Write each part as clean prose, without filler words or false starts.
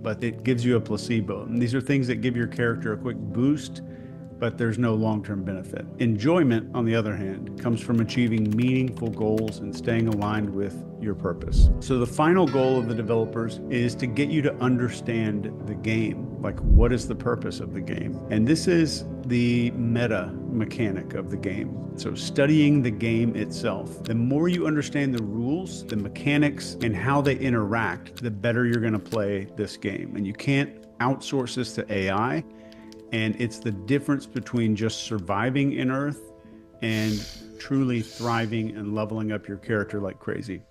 but it gives you a placebo. And these are things that give your character a quick boost, but there's no long-term benefit. Enjoyment, on the other hand, comes from achieving meaningful goals and staying aligned with your purpose. So the final goal of the developers is to get you to understand the game. Like, what is the purpose of the game? And this is the meta mechanic of the game. So studying the game itself. The more you understand the rules, the mechanics, and how they interact, the better you're going to play this game. And you can't outsource this to AI. And it's the difference between just surviving in Earth and truly thriving and leveling up your character like crazy.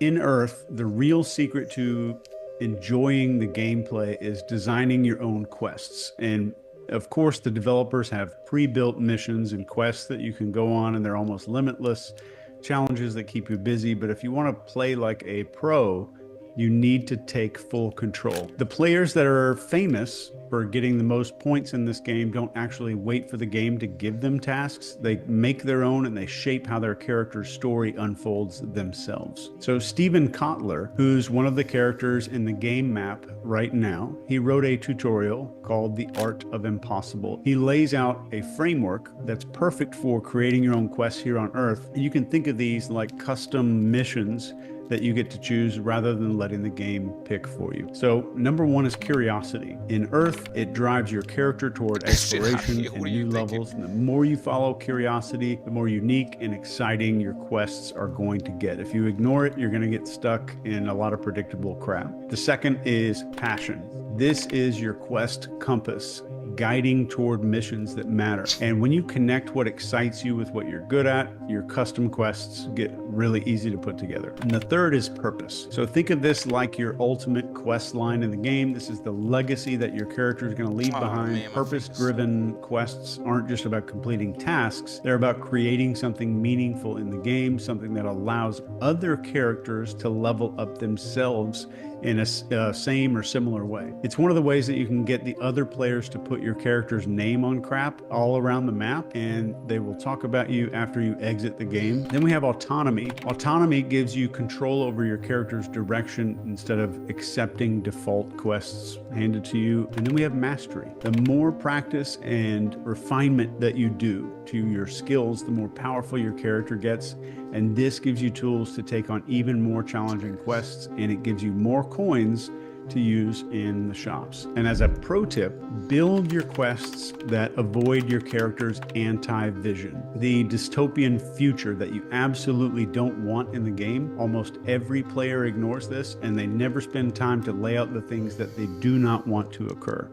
In Earth, the real secret to enjoying the gameplay is designing your own quests. And of course, the developers have pre-built missions and quests that you can go on, and they're almost limitless challenges that keep you busy. But if you want to play like a pro, you need to take full control. The players that are famous for getting the most points in this game don't actually wait for the game to give them tasks. They make their own, and they shape how their character's story unfolds themselves. So Steven Kotler, who's one of the characters in the game map right now, he wrote a tutorial called The Art of Impossible. He lays out a framework that's perfect for creating your own quests here on Earth. And you can think of these like custom missions that you get to choose rather than letting the game pick for you. So number one is curiosity. In Earth, it drives your character toward exploration and new levels. And the more you follow curiosity, the more unique and exciting your quests are going to get. If you ignore it, you're going to get stuck in a lot of predictable crap. The second is passion. This is your quest compass, guiding toward missions that matter. And when you connect what excites you with what you're good at, your custom quests get really easy to put together. And the third is purpose. So think of this like your ultimate quest line in the game. This is the legacy that your character is going to leave behind. Purpose-driven quests aren't just about completing tasks. They're about creating something meaningful in the game, something that allows other characters to level up themselves in a same or similar way. It's one of the ways that you can get the other players to put your character's name on crap all around the map, and they will talk about you after you exit the game. Then we have autonomy. Autonomy gives you control over your character's direction instead of accepting default quests handed to you. And then we have mastery. The more practice and refinement that you do to your skills, the more powerful your character gets. And this gives you tools to take on even more challenging quests, and it gives you more coins to use in the shops. And as a pro tip, build your quests that avoid your character's anti-vision, the dystopian future that you absolutely don't want in the game. Almost every player ignores this, and they never spend time to lay out the things that they do not want to occur.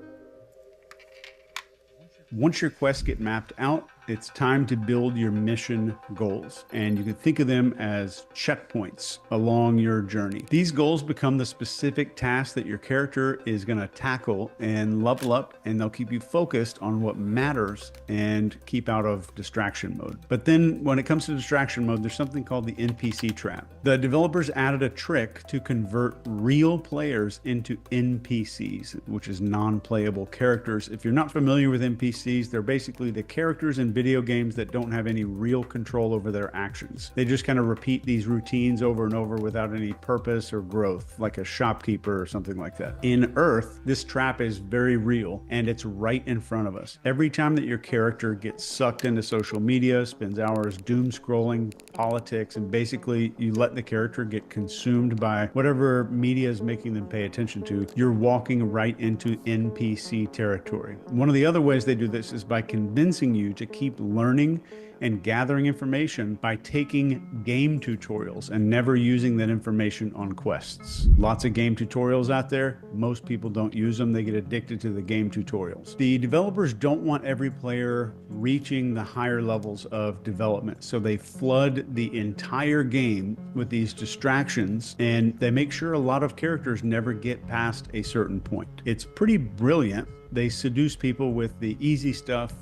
Once your quests get mapped out, it's time to build your mission goals. And you can think of them as checkpoints along your journey. These goals become the specific tasks that your character is going to tackle and level up, and they'll keep you focused on what matters and keep out of distraction mode. But then when it comes to distraction mode, there's something called the NPC trap. The developers added a trick to convert real players into NPCs, which is non-playable characters. If you're not familiar with NPCs, they're basically the characters in video games that don't have any real control over their actions. They just kind of repeat these routines over and over without any purpose or growth, like a shopkeeper or something like that. In Earth, this trap is very real, and it's right in front of us. Every time that your character gets sucked into social media, spends hours doom scrolling, politics, and basically you let the character get consumed by whatever media is making them pay attention to, you're walking right into NPC territory. One of the other ways they do this is by convincing you to keep learning and gathering information by taking game tutorials and never using that information on quests. Lots of game tutorials out there. Most people don't use them. They get addicted to the game tutorials. The developers don't want every player reaching the higher levels of development, so they flood the entire game with these distractions, and they make sure a lot of characters never get past a certain point. It's pretty brilliant. They seduce people with the easy stuff,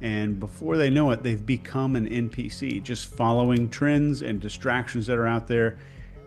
and before they know it, they've become an NPC, just following trends and distractions that are out there.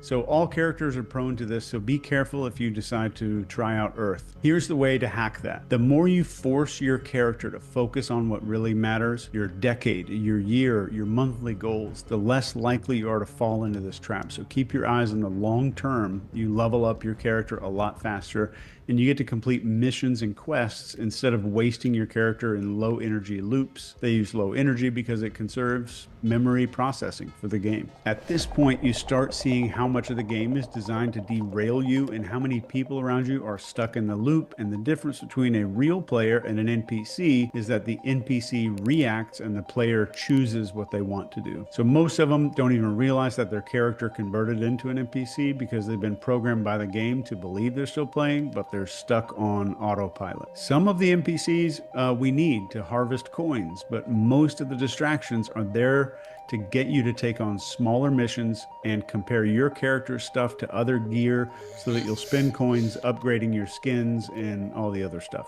So all characters are prone to this, so be careful if you decide to try out Earth. Here's the way to hack that. The more you force your character to focus on what really matters, your decade, your year, your monthly goals, the less likely you are to fall into this trap. So keep your eyes on the long term. You level up your character a lot faster, and you get to complete missions and quests instead of wasting your character in low energy loops. They use low energy because it conserves memory processing for the game. At this point, you start seeing how much of the game is designed to derail you and how many people around you are stuck in the loop. And the difference between a real player and an NPC is that the NPC reacts and the player chooses what they want to do. So most of them don't even realize that their character converted into an NPC because they've been programmed by the game to believe they're still playing, but they're stuck on autopilot. Some of the NPCs we need to harvest coins, but most of the distractions are there to get you to take on smaller missions and compare your character's stuff to other gear so that you'll spend coins upgrading your skins and all the other stuff.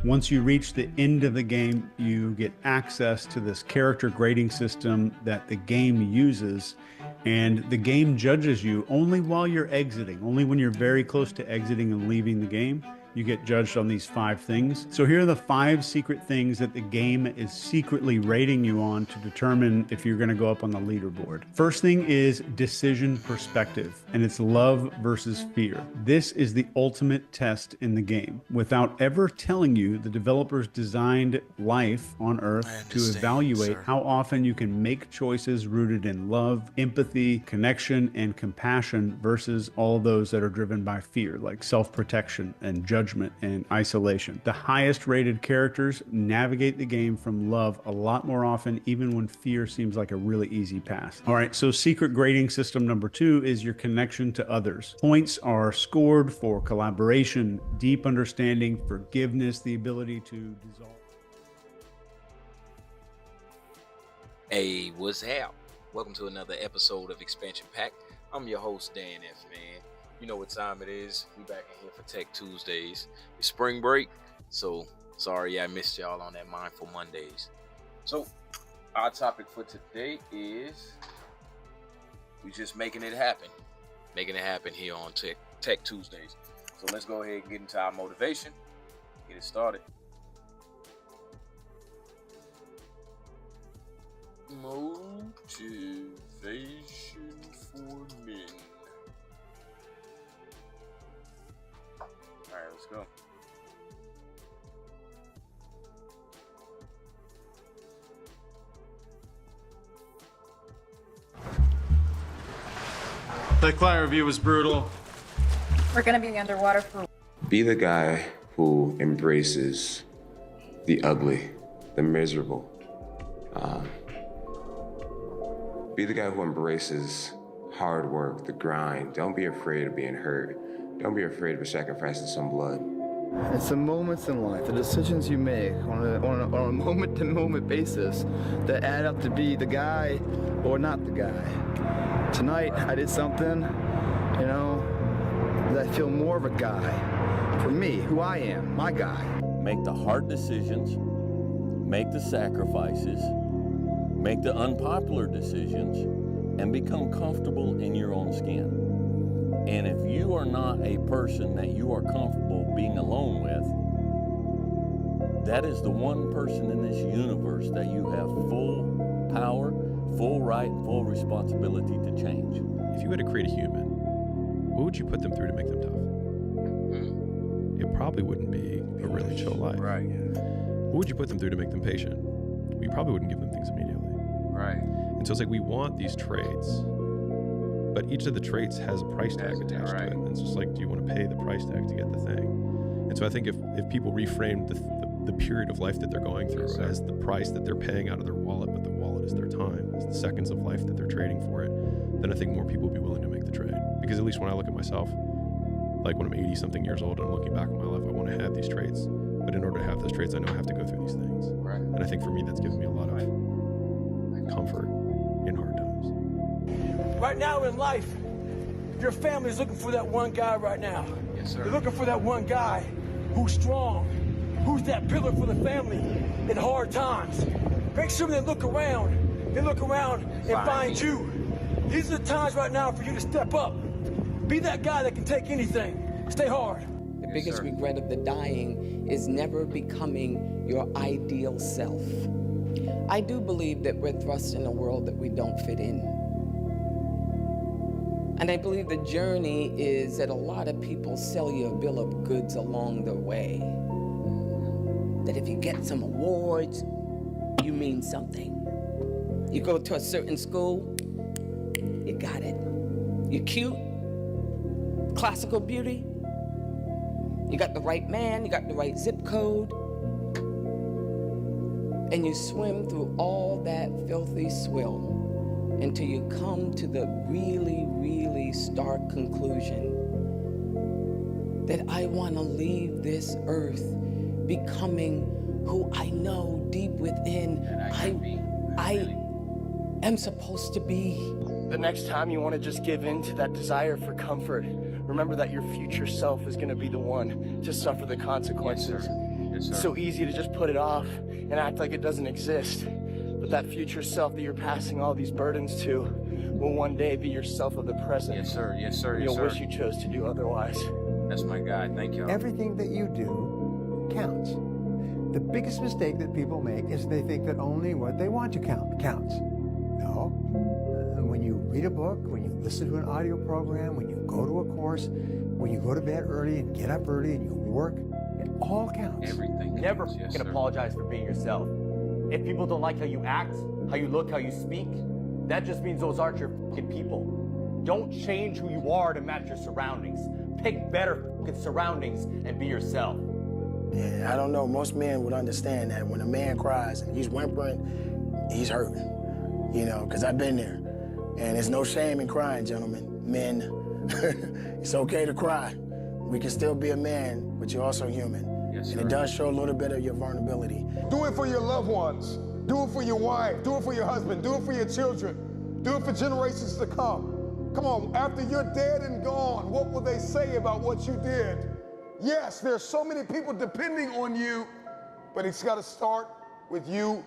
Once you reach the end of the game, you get access to this character grading system that the game uses, and the game judges you only while you're exiting, only when you're very close to exiting and leaving the game. You get judged on these 5 things. So here are the 5 secret things that the game is secretly rating you on to determine if you're going to go up on the leaderboard. First thing is decision perspective, and it's love versus fear. This is the ultimate test in the game. Without ever telling you, the developers designed life on Earth to evaluate how often you can make choices rooted in love, empathy, connection, and compassion versus all those that are driven by fear, like self-protection and judgment and isolation. The highest rated characters navigate the game from love a lot more often, even when fear seems like a really easy pass. All right, so secret grading system number 2 is your connection to others. Points are scored for collaboration, deep understanding, forgiveness, the ability to dissolve. Hey, what's up? Welcome to another episode of Expansion Pack. I'm your host, Dan F, man. You know what time it is. We back in here for Tech Tuesdays. It's spring break, so sorry I missed y'all on that Mindful Mondays. So our topic for today is we just making it happen. Making it happen here on Tech Tuesdays. So let's go ahead and get into our motivation. Get it started. Motivation for men. All right, let's go. That client review was brutal. We're gonna be underwater for... Be the guy who embraces the ugly, the miserable. Be the guy who embraces hard work, the grind. Don't be afraid of being hurt. Don't be afraid of sacrificing some blood. It's the moments in life, the decisions you make on a moment-to-moment basis that add up to be the guy or not the guy. Tonight, I did something, that I feel more of a guy. For me, who I am, my guy. Make the hard decisions, make the sacrifices, make the unpopular decisions, and become comfortable in your own skin. And if you are not a person that you are comfortable being alone with, that is the one person in this universe that you have full power, full right, and full responsibility to change. If you had to create a human, what would you put them through to make them tough? It probably wouldn't be a really chill life. Right. What would you put them through to make them patient? Well, you probably wouldn't give them things immediately. Right. And so it's like we want these traits, but each of the traits has a price tag attached to it. And it's just like, do you want to pay the price tag to get the thing? And so I think if people reframe the period of life that they're going through as the price that they're paying out of their wallet, but the wallet is their time, it's the seconds of life that they're trading for it, then I think more people will be willing to make the trade. Because at least when I look at myself, like when I'm 80 something years old and I'm looking back on my life, I want to have these traits. But in order to have those traits, I know I have to go through these things. Right. And I think for me, that's given me a lot of comfort in hard times. Right now in life, your family is looking for that one guy right now. Yes, sir. They're looking for that one guy who's strong, who's that pillar for the family in hard times. Make sure they look around and find you. These are the times right now for you to step up. Be that guy that can take anything. Stay hard. The biggest regret of the dying is never becoming your ideal self. I do believe that we're thrust in a world that we don't fit in. And I believe the journey is that a lot of people sell you a bill of goods along the way. That if you get some awards, you mean something. You go to a certain school, you got it. You're cute, classical beauty, you got the right man, you got the right zip code, and you swim through all that filthy swill until you come to the really, really stark conclusion that I want to leave this earth becoming who I know deep within I am supposed to be. The next time you want to just give in to that desire for comfort, remember that your future self is going to be the one to suffer the consequences. Yes, sir. Yes, sir. It's so easy to just put it off and act like it doesn't exist. But that future self that you're passing all these burdens to will one day be yourself of the present. Yes, sir. Yes, sir. Yes, You'll sir. wish you chose to do otherwise. That's my guy. Thank you. Everything that you do counts. The biggest mistake that people make is they think that only what they want to count counts. No. When you read a book, when you listen to an audio program, when you go to a course, when you go to bed early and get up early and you work, it all counts. Everything. Never yes, can sir. apologize for being yourself. If people don't like how you act, how you look, how you speak, that just means those aren't your fucking people. Don't change who you are to match your surroundings. Pick better fucking surroundings and be yourself. Yeah, I don't know. Most men would understand that when a man cries and he's whimpering, he's hurting. You know, because I've been there. And there's no shame in crying, gentlemen. Men, it's okay to cry. We can still be a man, but you're also human. Yes, and sir. it does show a little bit of your vulnerability. Do it for your loved ones. Do it for your wife. Do it for your husband. Do it for your children. Do it for generations to come. Come on, after you're dead and gone, what will they say about what you did? Yes, there's so many people depending on you, but it's got to start with you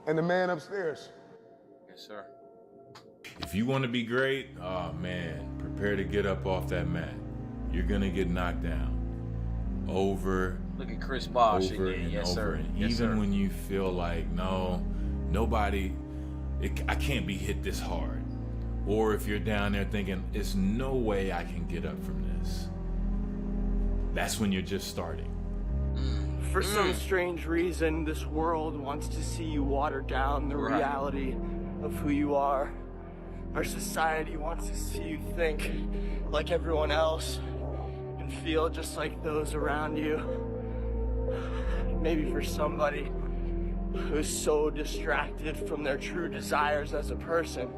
and the man upstairs. Yes, sir. If you want to be great, oh man, prepare to get up off that mat. You're gonna get knocked down over. Look at Chris Bosh over again. and Yes, over. sir. And Yes, even sir. when you feel like nobody, I can't be hit this hard, or if you're down there thinking it's no way I can get up from this, that's when you're just starting. For some strange reason, this world wants to see you water down the reality of who you are. Our society wants to see you think like everyone else and feel just like those around you. Maybe for somebody who's so distracted from their true desires as a person,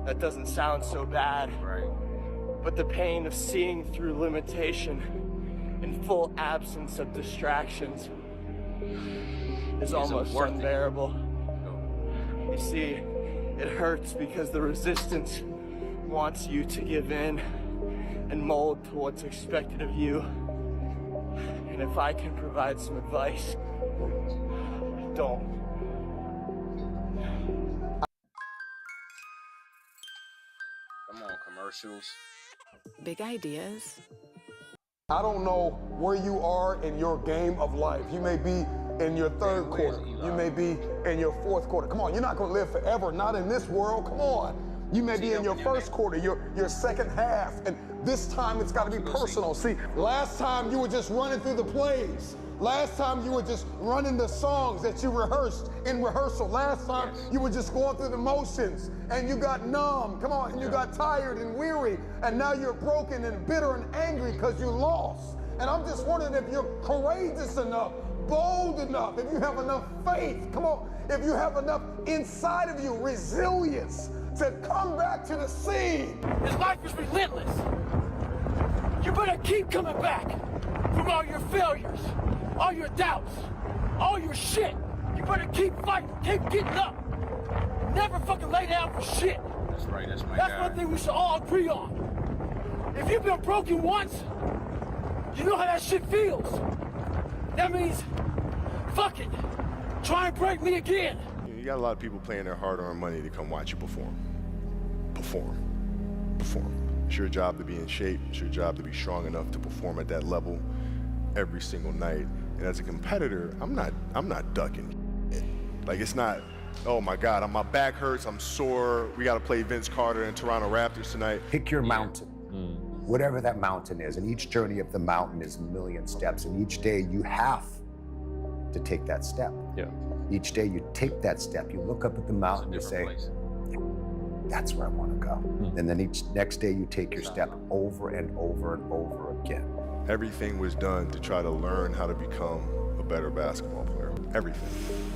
that doesn't sound so bad. Right. But the pain of seeing through limitation in full absence of distractions is almost unbearable. You see, it hurts because the resistance wants you to give in and mold to what's expected of you. And if I can provide some advice, don't. Come on, commercials. Big ideas. I don't know where you are in your game of life. You may be in your third quarter. You may be in your fourth quarter. Come on, you're not going to live forever, not in this world. Come on. You may be in your first quarter, your second half, and this time it's got to be personal. See, last time you were just running through the plays. Last time you were just running the songs that you rehearsed in rehearsal. Last time you were just going through the motions and you got numb. Come on, and you got tired and weary, and now you're broken and bitter and angry because you lost. And I'm just wondering if you're courageous enough, bold enough, if you have enough faith, come on, if you have enough inside of you, resilience to come back to the scene. This life is relentless. You better keep coming back from all your failures, all your doubts, all your shit. You better keep fighting, keep getting up. Never fucking lay down for shit. That's right, that's my That's guy. one thing we should all agree on. If you've been broken once, you know how that shit feels. That means, fuck it. Try and break me again. You got a lot of people paying their hard-earned money to come watch you perform. perform. Perform. It's your job to be in shape. It's your job to be strong enough to perform at that level every single night. And as a competitor, I'm not ducking. Like, it's not, oh my God, my back hurts, I'm sore, we got to play Vince Carter and Toronto Raptors tonight. Pick your mountain, whatever that mountain is, and each journey of the mountain is a million steps, and each day you have to take that step. Yeah. Each day you take that step, you look up at the mountain and say, that's where I want to go. And then each next day you take your step over and over and over again. Everything was done to try to learn how to become a better basketball player.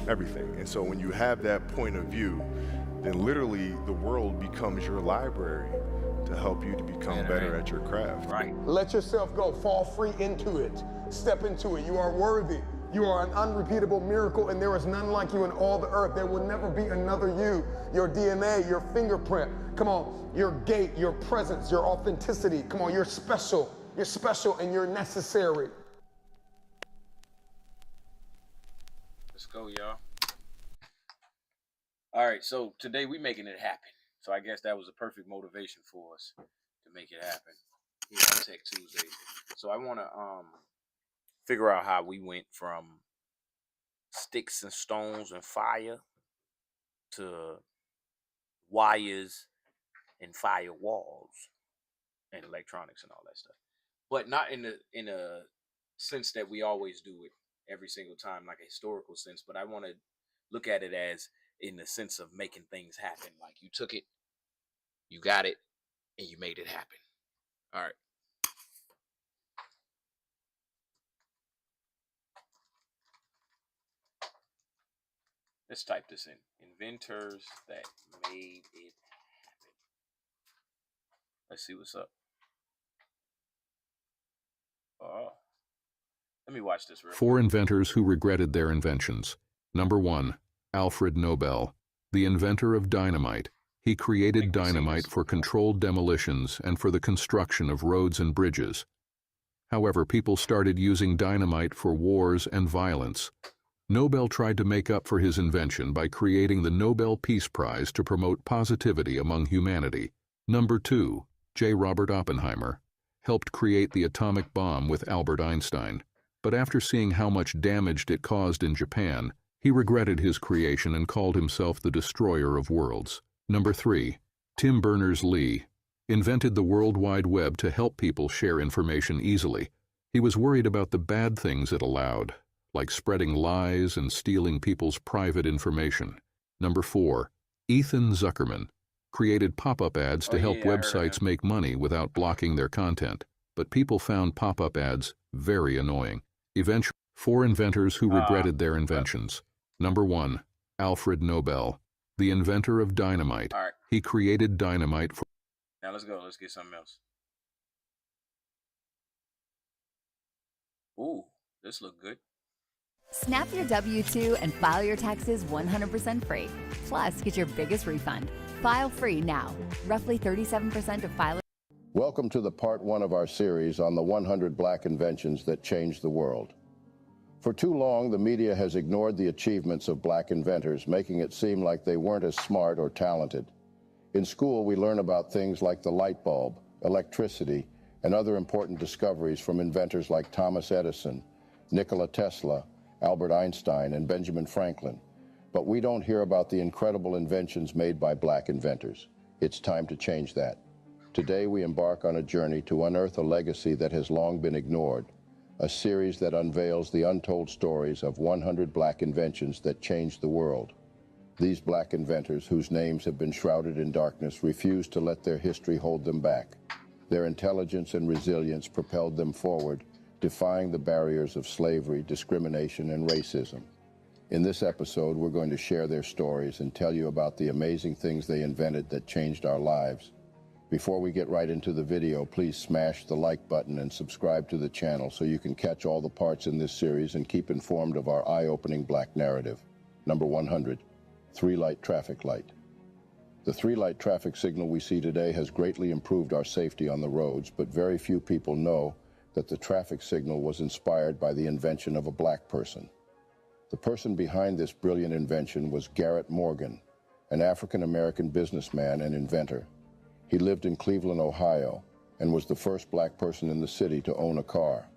Everything. And so when you have that point of view, then literally the world becomes your library to help you to become better at your craft. Right. Let yourself go. Fall free into it. Step into it. You are worthy. You are an unrepeatable miracle, and there is none like you in all the earth. There will never be another you. Your DNA, your fingerprint. Come on, your gait, your presence, your authenticity. Come on, you're special. You're special and you're necessary. Let's go, y'all. All right, so today we making it happen. So I guess that was a perfect motivation for us to make it happen here on Tech Tuesday. So I want to figure out how we went from sticks and stones and fire to wires and fire walls and electronics and all that stuff, but not in a sense that we always do it every single time, like a historical sense. But I want to look at it as in the sense of making things happen. Like you took it, you got it, and you made it happen. All right. Let's type this in. Inventors that made it happen. Let's see what's up. Oh. Let me watch this real quick. 4 inventors who regretted their inventions. Number 1, Alfred Nobel, the inventor of dynamite. He created dynamite for controlled demolitions and for the construction of roads and bridges. However, people started using dynamite for wars and violence. Nobel tried to make up for his invention by creating the Nobel Peace Prize to promote positivity among humanity. Number 2, J. Robert Oppenheimer, helped create the atomic bomb with Albert Einstein. But after seeing how much damage it caused in Japan, he regretted his creation and called himself the destroyer of worlds. Number 3, Tim Berners-Lee, invented the World Wide Web to help people share information easily. He was worried about the bad things it allowed, like spreading lies and stealing people's private information. Number 4, Ethan Zuckerman, created pop-up ads to help websites make money without blocking their content. But people found pop-up ads very annoying. Eventually, 4 inventors who regretted their inventions. Number 1, Alfred Nobel, the inventor of dynamite. All right. He created dynamite for... Now let's go. Let's get something else. Ooh, this look good. Snap your W-2 and file your taxes 100% free. Plus, get your biggest refund. File free now. Roughly 37% of filers. Welcome to the part 1 of our series on the 100 black inventions that changed the world. For too long, the media has ignored the achievements of black inventors, making it seem like they weren't as smart or talented. In school, we learn about things like the light bulb, electricity, and other important discoveries from inventors like Thomas Edison, Nikola Tesla, Albert Einstein, and Benjamin Franklin. But we don't hear about the incredible inventions made by black inventors. It's time to change that. Today, we embark on a journey to unearth a legacy that has long been ignored, a series that unveils the untold stories of 100 black inventions that changed the world. These black inventors, whose names have been shrouded in darkness, refuse to let their history hold them back. Their intelligence and resilience propelled them forward, defying the barriers of slavery, discrimination, and racism. In this episode, we're going to share their stories and tell you about the amazing things they invented that changed our lives. Before we get right into the video, please smash the like button and subscribe to the channel so you can catch all the parts in this series and keep informed of our eye-opening black narrative. Number 100, 3-light traffic light. The 3-light traffic signal we see today has greatly improved our safety on the roads, but very few people know that the traffic signal was inspired by the invention of a black person. The person behind this brilliant invention was Garrett Morgan, an African-American businessman and inventor. He lived in Cleveland, Ohio, and was the first black person in the city to own a car.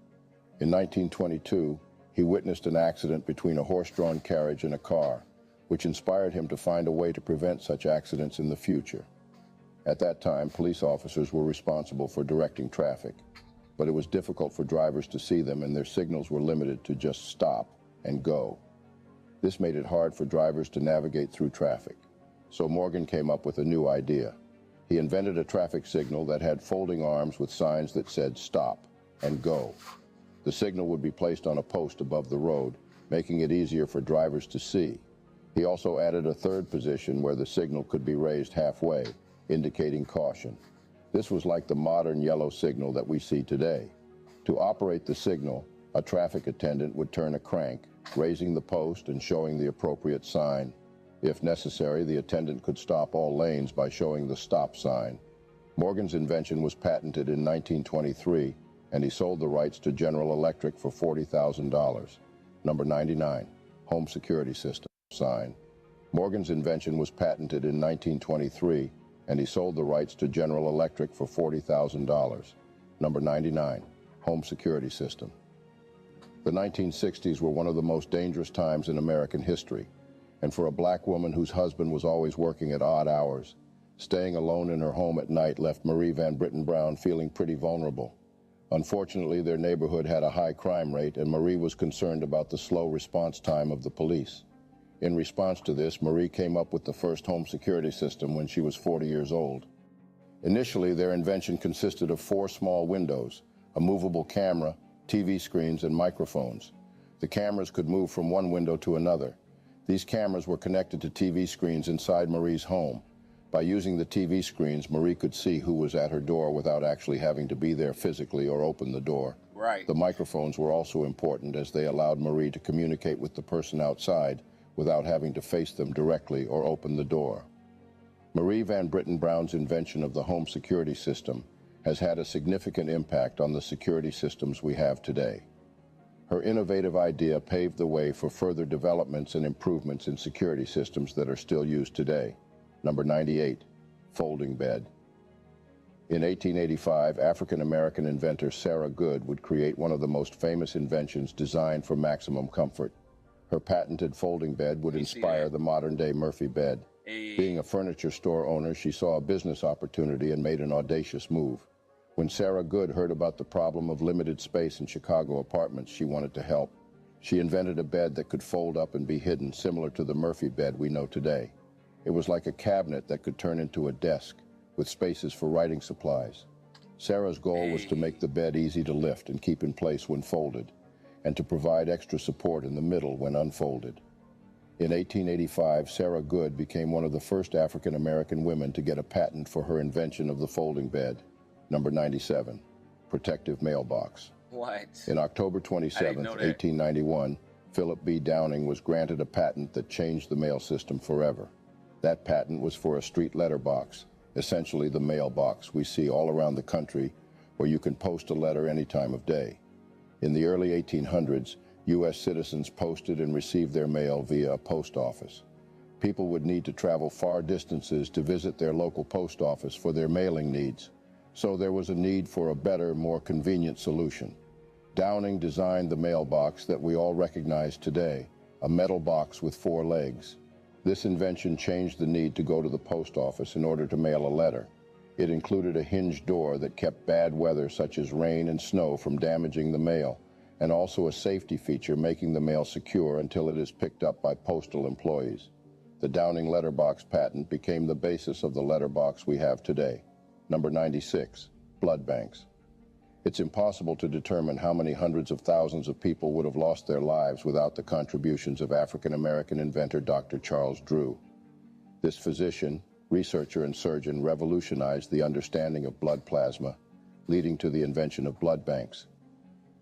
In 1922, he witnessed an accident between a horse-drawn carriage and a car, which inspired him to find a way to prevent such accidents in the future. At that time, police officers were responsible for directing traffic, but it was difficult for drivers to see them, and their signals were limited to just stop and go. This made it hard for drivers to navigate through traffic. So Morgan came up with a new idea. He invented a traffic signal that had folding arms with signs that said stop and go. The signal would be placed on a post above the road, making it easier for drivers to see. He also added a third position where the signal could be raised halfway, indicating caution. This was like the modern yellow signal that we see today. To operate the signal, a traffic attendant would turn a crank, raising the post and showing the appropriate sign. If necessary, the attendant could stop all lanes by showing the stop sign. Morgan's invention was patented in 1923, and he sold the rights to General Electric for $40,000. Number 99, home security system sign. Morgan's invention was patented in 1923, and he sold the rights to General Electric for $40,000. Number 99, home security system. The 1960s were one of the most dangerous times in American history, and for a black woman whose husband was always working at odd hours, staying alone in her home at night left Marie Van Britten Brown feeling pretty vulnerable. Unfortunately, their neighborhood had a high crime rate, and Marie was concerned about the slow response time of the police. In response to this, Marie came up with the first home security system when she was 40 years old. Initially, their invention consisted of 4 small windows, a movable camera, TV screens, and microphones. The cameras could move from one window to another. These cameras were connected to TV screens inside Marie's home. By using the TV screens, Marie could see who was at her door without actually having to be there physically or open the door. Right. The microphones were also important as they allowed Marie to communicate with the person outside without having to face them directly or open the door. Marie Van Britten Brown's invention of the home security system has had a significant impact on the security systems we have today. Her innovative idea paved the way for further developments and improvements in security systems that are still used today. Number 98, folding bed. In 1885, African-American inventor Sarah Good would create one of the most famous inventions designed for maximum comfort. Her patented folding bed would inspire the modern-day Murphy bed. Being a furniture store owner, she saw a business opportunity and made an audacious move. When Sarah Good heard about the problem of limited space in Chicago apartments, she wanted to help. She invented a bed that could fold up and be hidden, similar to the Murphy bed we know today. It was like a cabinet that could turn into a desk, with spaces for writing supplies. Sarah's goal was to make the bed easy to lift and keep in place when folded, and to provide extra support in the middle when unfolded. In 1885, Sarah Good became one of the first African-American women to get a patent for her invention of the folding bed. Number 97, protective mailbox. What? In October 27, 1891, Philip B. Downing was granted a patent that changed the mail system forever. That patent was for a street letterbox, essentially the mailbox we see all around the country, where you can post a letter any time of day. In the early 1800s, U.S. citizens posted and received their mail via a post office. People would need to travel far distances to visit their local post office for their mailing needs. So there was a need for a better, more convenient solution. Downing designed the mailbox that we all recognize today, a metal box with 4 legs. This invention changed the need to go to the post office in order to mail a letter. It included a hinged door that kept bad weather such as rain and snow from damaging the mail, and also a safety feature making the mail secure until it is picked up by postal employees. The Downing letterbox patent became the basis of the letterbox we have today. Number 96, blood banks. It's impossible to determine how many hundreds of thousands of people would have lost their lives without the contributions of African-American inventor Dr. Charles Drew. This physician, researcher, and surgeon revolutionized the understanding of blood plasma, leading to the invention of blood banks.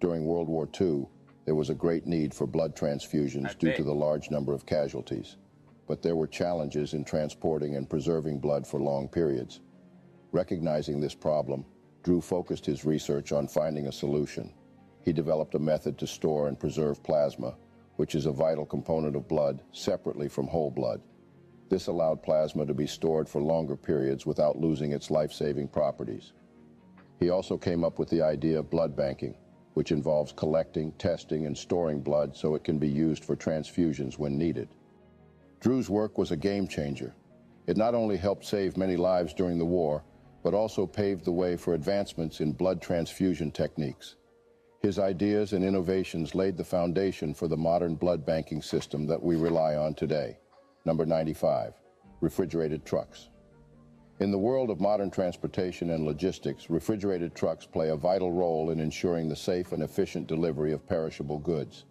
During World War II, there was a great need for blood transfusions due to the large number of casualties, but there were challenges in transporting and preserving blood for long periods. Recognizing this problem, Drew focused his research on finding a solution. He developed a method to store and preserve plasma, which is a vital component of blood, separately from whole blood. This allowed plasma to be stored for longer periods without losing its life-saving properties. He also came up with the idea of blood banking, which involves collecting, testing, and storing blood so it can be used for transfusions when needed. Drew's work was a game changer. It not only helped save many lives during the war, but also paved the way for advancements in blood transfusion techniques. His ideas and innovations laid the foundation for the modern blood banking system that we rely on today. Number 95, refrigerated trucks. In the world of modern transportation and logistics, refrigerated trucks play a vital role in ensuring the safe and efficient delivery of perishable goods.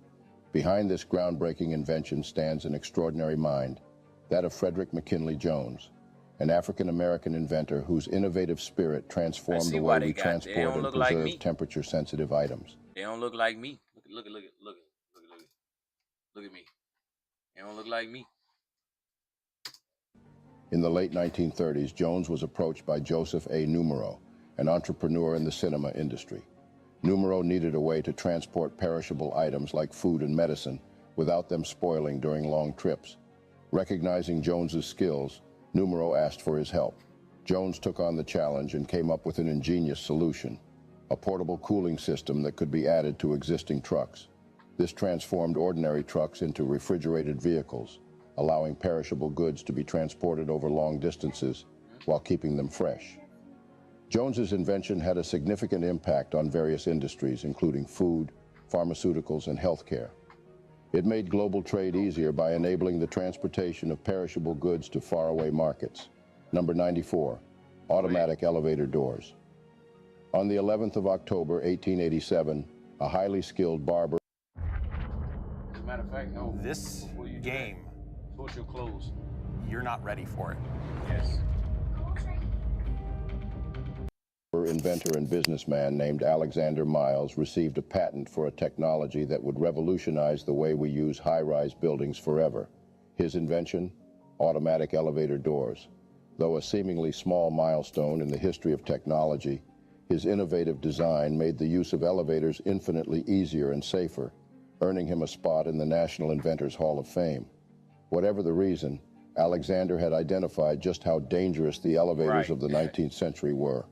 Behind this groundbreaking invention stands an extraordinary mind, that of Frederick McKinley Jones, an African-American inventor whose innovative spirit transformed the way we transport and preserve temperature-sensitive items. They don't look like me. Look at me. They don't look like me. In the late 1930s, Jones was approached by Joseph A. Numero, an entrepreneur in the cinema industry. Numero needed a way to transport perishable items like food and medicine without them spoiling during long trips. Recognizing Jones's skills, Numero asked for his help. Jones took on the challenge and came up with an ingenious solution, a portable cooling system that could be added to existing trucks. This transformed ordinary trucks into refrigerated vehicles, allowing perishable goods to be transported over long distances while keeping them fresh. Jones's invention had a significant impact on various industries, including food, pharmaceuticals, and healthcare. It made global trade easier by enabling the transportation of perishable goods to faraway markets. Number 94, automatic elevator doors. On the 11th of October, 1887, a highly skilled barber. As a matter of fact, no. This game, put your clothes. You're not ready for it. Yes. Inventor and businessman named Alexander Miles received a patent for a technology that would revolutionize the way we use high-rise buildings forever. His invention? Automatic elevator doors. Though a seemingly small milestone in the history of technology, his innovative design made the use of elevators infinitely easier and safer, earning him a spot in the National Inventors Hall of Fame. Whatever the reason, Alexander had identified just how dangerous the elevators of the 19th century were.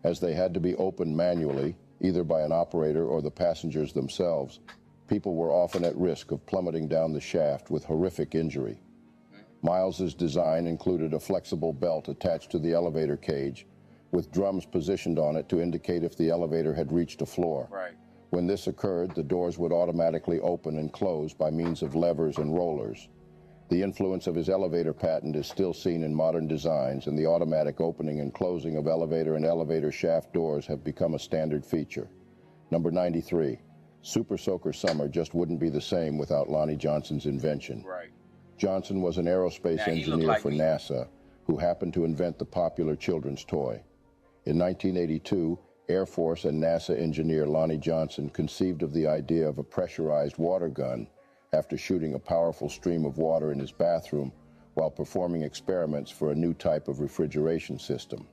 As they had to be opened manually, either by an operator or the passengers themselves, people were often at risk of plummeting down the shaft with horrific injury. Miles's design included a flexible belt attached to the elevator cage, with drums positioned on it to indicate if the elevator had reached a floor. When this occurred, the doors would automatically open and close by means of levers and rollers. The influence of his elevator patent is still seen in modern designs, and the automatic opening and closing of elevator and elevator shaft doors have become a standard feature. Number 93, Super Soaker Summer just wouldn't be the same without Lonnie Johnson's invention. Johnson was an aerospace engineer for NASA who happened to invent the popular children's toy. In 1982, Air Force and NASA engineer Lonnie Johnson conceived of the idea of a pressurized water gun after shooting a powerful stream of water in his bathroom while performing experiments for a new type of refrigeration system.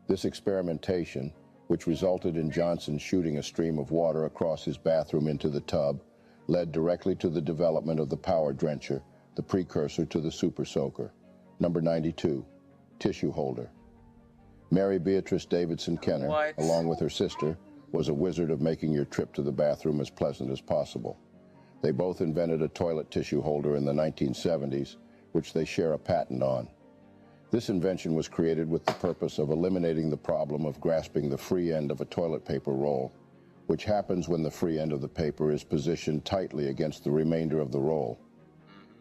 This experimentation, which resulted in Johnson shooting a stream of water across his bathroom into the tub, led directly to the development of the power drencher, the precursor to the Super Soaker. Number 92, tissue holder. Mary Beatrice Davidson Kenner, along with her sister, was a wizard of making your trip to the bathroom as pleasant as possible. They both invented a toilet tissue holder in the 1970s, which they share a patent on. This invention was created with the purpose of eliminating the problem of grasping the free end of a toilet paper roll, which happens when the free end of the paper is positioned tightly against the remainder of the roll.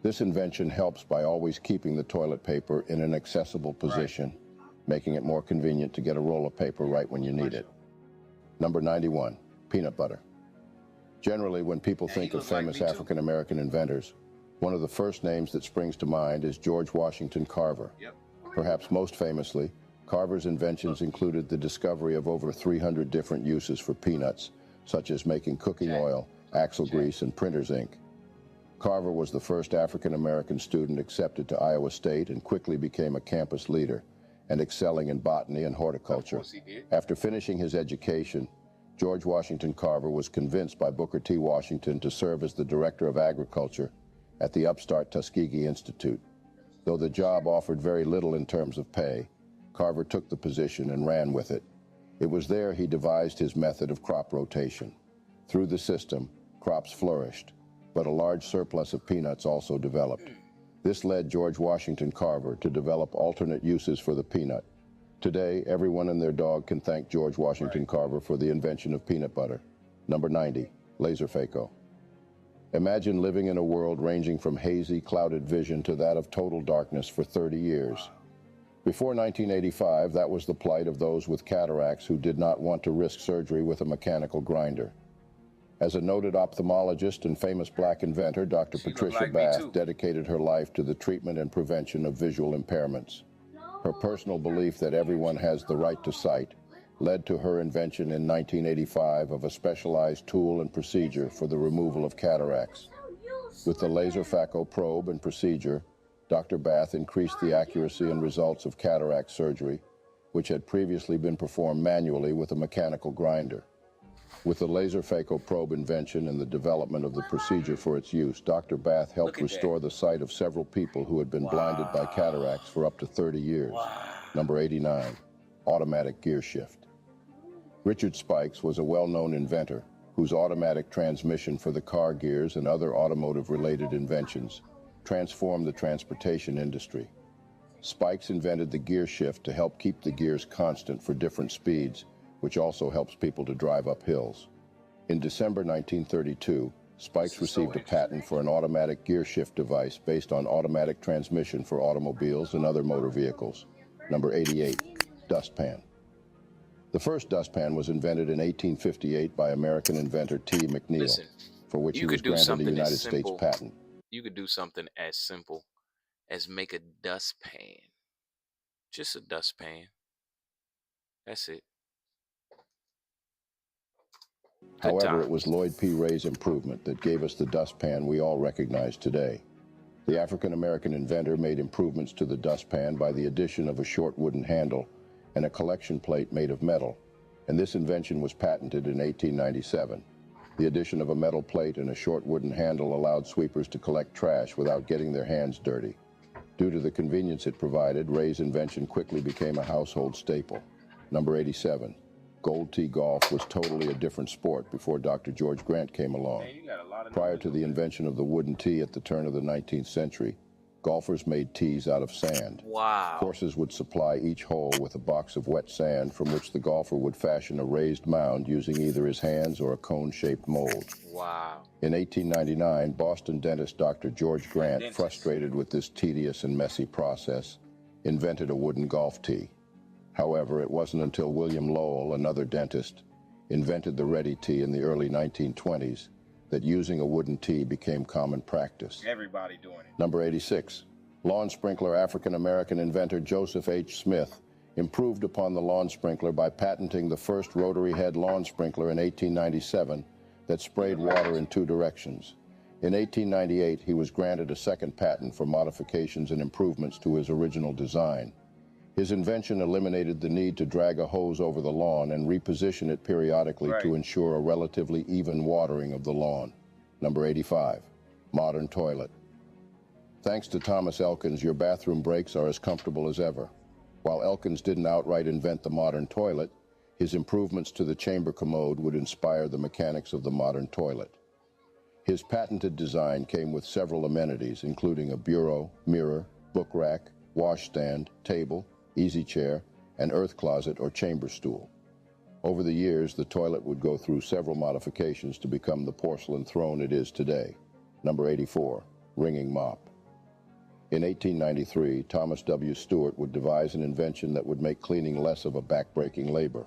This invention helps by always keeping the toilet paper in an accessible position, making it more convenient to get a roll of paper right when you need it. Number 91, peanut butter. Generally, when people think of famous African-American inventors, one of the first names that springs to mind is George Washington Carver. Perhaps most famously, Carver's inventions included the discovery of over 300 different uses for peanuts, such as making cooking oil, axle grease, and printer's ink. Carver was the first African-American student accepted to Iowa State and quickly became a campus leader and excelling in botany and horticulture. After finishing his education, George Washington Carver was convinced by Booker T. Washington to serve as the Director of Agriculture at the upstart Tuskegee Institute. Though the job offered very little in terms of pay, Carver took the position and ran with it. It was there he devised his method of crop rotation. Through the system, crops flourished, but a large surplus of peanuts also developed. This led George Washington Carver to develop alternate uses for the peanut. Today, everyone and their dog can thank George Washington Carver for the invention of peanut butter. Number 90, laser phaco. Imagine living in a world ranging from hazy, clouded vision to that of total darkness for 30 years. Before 1985, that was the plight of those with cataracts who did not want to risk surgery with a mechanical grinder. As a noted ophthalmologist and famous black inventor, Dr. Patricia Bath dedicated her life to the treatment and prevention of visual impairments. Her personal belief that everyone has the right to sight led to her invention in 1985 of a specialized tool and procedure for the removal of cataracts. With the laser phaco probe and procedure, Dr. Bath increased the accuracy and results of cataract surgery, which had previously been performed manually with a mechanical grinder. With the laser phaco probe invention and the development of the procedure for its use, Dr. Bath helped restore the sight of several people who had been blinded by cataracts for up to 30 years. Number 89, automatic gear shift. Richard Spikes was a well-known inventor whose automatic transmission for the car gears and other automotive-related inventions transformed the transportation industry. Spikes invented the gear shift to help keep the gears constant for different speeds, which also helps people to drive up hills. In December 1932, Spikes received a patent for an automatic gear shift device based on automatic transmission for automobiles and other motor vehicles. Number 88, dustpan. The first dustpan was invented in 1858 by American inventor T. McNeil, for which he was granted a United States patent. You could do something as simple as make a dustpan. Just a dustpan. That's it. However, it was Lloyd P. Ray's improvement that gave us the dustpan we all recognize today. The African-American inventor made improvements to the dustpan by the addition of a short wooden handle and a collection plate made of metal, and this invention was patented in 1897. The addition of a metal plate and a short wooden handle allowed sweepers to collect trash without getting their hands dirty. Due to the convenience it provided, Ray's invention quickly became a household staple. Number 87. Gold tee golf was totally a different sport before Dr. George Grant came along. Prior to the invention of the wooden tee at the turn of the 19th century, golfers made tees out of sand. Wow. Courses would supply each hole with a box of wet sand from which the golfer would fashion a raised mound using either his hands or a cone-shaped mold. Wow. In 1899, Boston dentist Dr. George Grant, frustrated with this tedious and messy process, invented a wooden golf tee. However, it wasn't until William Lowell, another dentist, invented the ready tee in the early 1920s that using a wooden tee became common practice. Everybody doing it. Number 86. Lawn sprinkler African-American inventor Joseph H. Smith improved upon the lawn sprinkler by patenting the first rotary head lawn sprinkler in 1897 that sprayed water in two directions. In 1898, he was granted a second patent for modifications and improvements to his original design. His invention eliminated the need to drag a hose over the lawn and reposition it periodically to ensure a relatively even watering of the lawn. Number 85, modern toilet. Thanks to Thomas Elkins, your bathroom breaks are as comfortable as ever. While Elkins didn't outright invent the modern toilet, his improvements to the chamber commode would inspire the mechanics of the modern toilet. His patented design came with several amenities, including a bureau, mirror, book rack, washstand, table, easy chair, and earth closet or chamber stool. Over the years, the toilet would go through several modifications to become the porcelain throne it is today. Number 84, ringing mop. In 1893, Thomas W. Stewart would devise an invention that would make cleaning less of a back-breaking labor.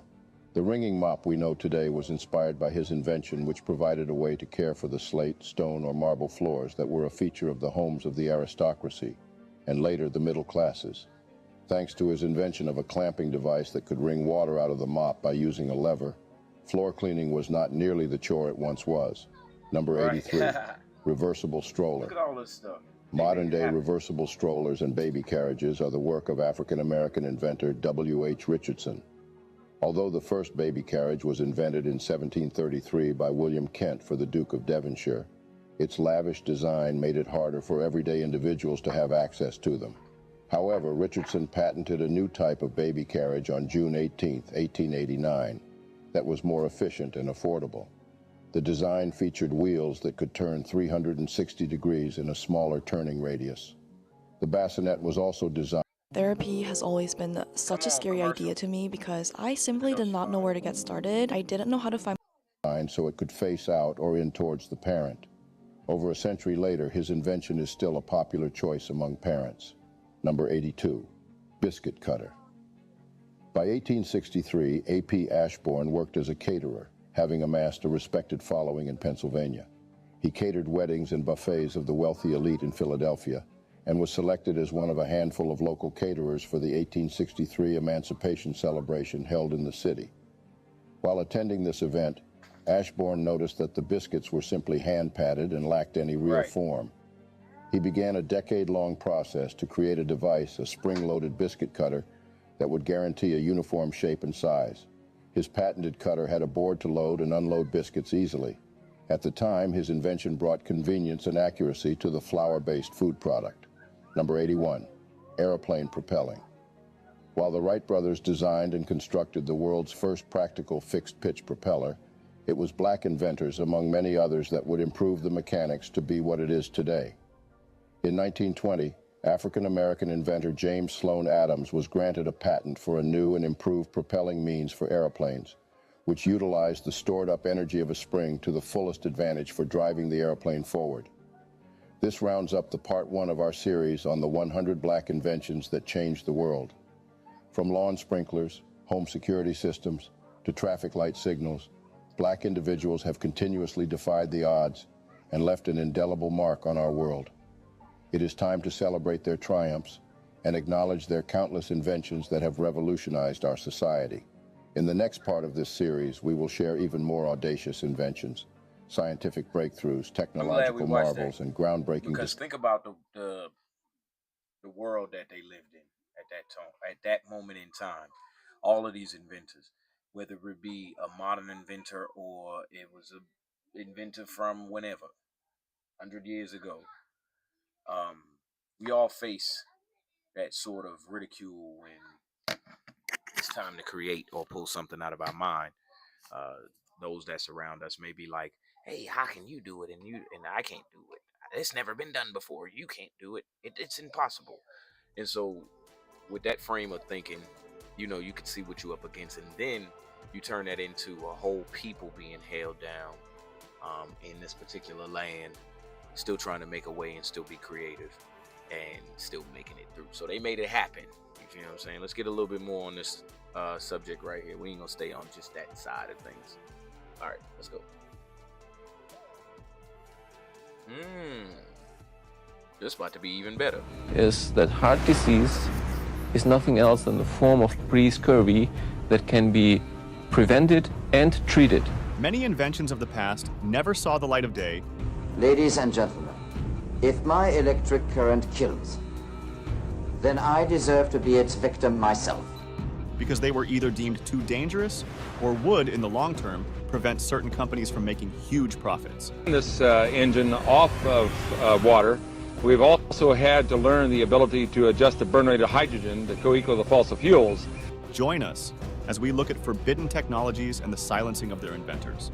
The ringing mop we know today was inspired by his invention, which provided a way to care for the slate, stone, or marble floors that were a feature of the homes of the aristocracy, and later the middle classes. Thanks to his invention of a clamping device that could wring water out of the mop by using a lever, floor cleaning was not nearly the chore it once was. Number 83, reversible stroller. Look at all this stuff. Modern-day reversible strollers and baby carriages are the work of African-American inventor W.H. Richardson. Although the first baby carriage was invented in 1733 by William Kent for the Duke of Devonshire, its lavish design made it harder for everyday individuals to have access to them. However, Richardson patented a new type of baby carriage on June 18, 1889, that was more efficient and affordable. The design featured wheels that could turn 360 degrees in a smaller turning radius. The bassinet was also designed. Therapy has always been such a scary idea to me because I simply did not know where to get started. I didn't know how to find So it could face out or in towards the parent. Over a century later, his invention is still a popular choice among parents. Number 82, biscuit cutter. By 1863, A.P. Ashbourne worked as a caterer, having amassed a respected following in Pennsylvania. He catered weddings and buffets of the wealthy elite in Philadelphia and was selected as one of a handful of local caterers for the 1863 Emancipation celebration held in the city. While attending this event, Ashbourne noticed that the biscuits were simply hand-patted and lacked any real form. He began a decade-long process to create a device, a spring-loaded biscuit cutter, that would guarantee a uniform shape and size. His patented cutter had a board to load and unload biscuits easily. At the time, his invention brought convenience and accuracy to the flour-based food product. Number 81, airplane propelling. While the Wright brothers designed and constructed the world's first practical fixed-pitch propeller, it was black inventors, among many others, that would improve the mechanics to be what it is today. In 1920, African-American inventor James Sloan Adams was granted a patent for a new and improved propelling means for airplanes, which utilized the stored-up energy of a spring to the fullest advantage for driving the airplane forward. This rounds up the part 1 of our series on the 100 black inventions that changed the world. From lawn sprinklers, home security systems, to traffic light signals, black individuals have continuously defied the odds and left an indelible mark on our world. It is time to celebrate their triumphs and acknowledge their countless inventions that have revolutionized our society. In the next part of this series, we will share even more audacious inventions, scientific breakthroughs, technological marvels, and groundbreaking Because think about the world that they lived in at that moment in time. All of these inventors, whether it be a modern inventor or it was an inventor from whenever, 100 years ago, we all face that sort of ridicule when it's time to create or pull something out of our mind. Those that surround us may be like, "Hey, how can you do it? And I can't do it. It's never been done before. You can't do it. It's impossible." And so, with that frame of thinking, you can see what you're up against, and then you turn that into a whole people being held down in this particular land, still trying to make a way and still be creative and still making it through. So they made it happen. You know what I'm saying? Let's get a little bit more on this subject right here. We ain't gonna stay on just that side of things. All right, let's go. This about to be even better. Is that heart disease is nothing else than a form of pre-scurvy that can be prevented and treated. Many inventions of the past never saw the light of day. Ladies and gentlemen, if my electric current kills, then I deserve to be its victim myself. Because they were either deemed too dangerous or would, in the long term, prevent certain companies from making huge profits. This engine off of water, we've also had to learn the ability to adjust the burn rate of hydrogen to co-equal the fossil fuels. Join us as we look at forbidden technologies and the silencing of their inventors.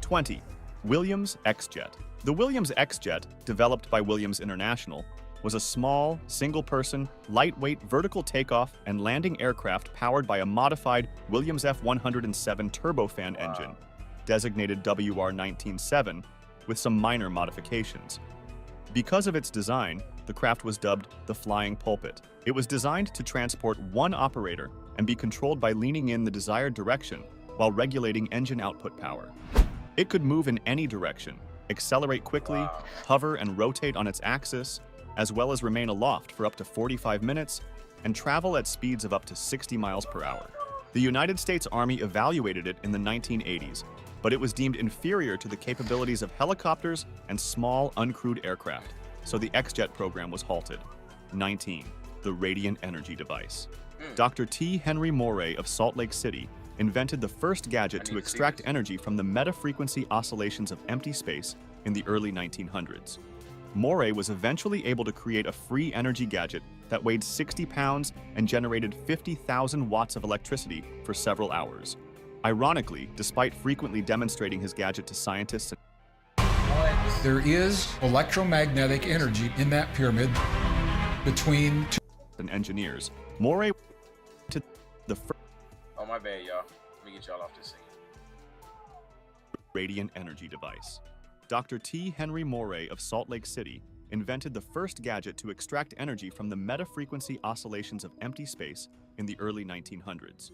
'20. Williams X-Jet. The Williams X-Jet, developed by Williams International, was a small, single-person, lightweight vertical takeoff and landing aircraft powered by a modified Williams F-107 turbofan engine, designated WR-19-7, with some minor modifications. Because of its design, the craft was dubbed the Flying Pulpit. It was designed to transport one operator and be controlled by leaning in the desired direction while regulating engine output power. It could move in any direction, accelerate quickly, hover and rotate on its axis, as well as remain aloft for up to 45 minutes and travel at speeds of up to 60 miles per hour. The United States Army evaluated it in the 1980s, but it was deemed inferior to the capabilities of helicopters and small, uncrewed aircraft, so the X-Jet program was halted. 19. The Radiant Energy Device. Dr. T. Henry Moray of Salt Lake City invented the first gadget to extract energy from the metafrequency oscillations of empty space in the early 1900s. Morey was eventually able to create a free energy gadget that weighed 60 pounds and generated 50,000 watts of electricity for several hours. Ironically, despite frequently demonstrating his gadget to scientists, there is electromagnetic energy in that pyramid between two and engineers, Morey to the first Oh, my bad, y'all. Let me get y'all off this scene. radiant energy device. Dr. T. Henry Morey of Salt Lake City invented the first gadget to extract energy from the meta-frequency oscillations of empty space in the early 1900s.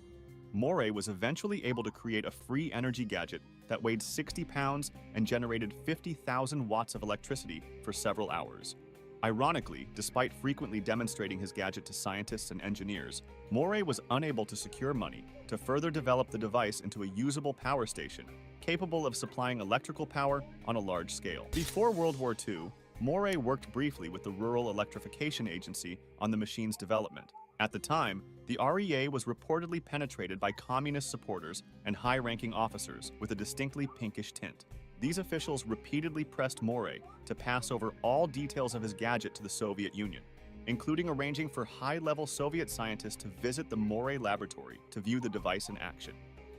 Morey was eventually able to create a free energy gadget that weighed 60 pounds and generated 50,000 watts of electricity for several hours. Ironically, despite frequently demonstrating his gadget to scientists and engineers, Morey was unable to secure money to further develop the device into a usable power station, capable of supplying electrical power on a large scale. Before World War II, Morey worked briefly with the Rural Electrification Agency on the machine's development. At the time, the REA was reportedly penetrated by communist supporters and high-ranking officers with a distinctly pinkish tint. These officials repeatedly pressed Morey to pass over all details of his gadget to the Soviet Union, including arranging for high-level Soviet scientists to visit the Morey laboratory to view the device in action.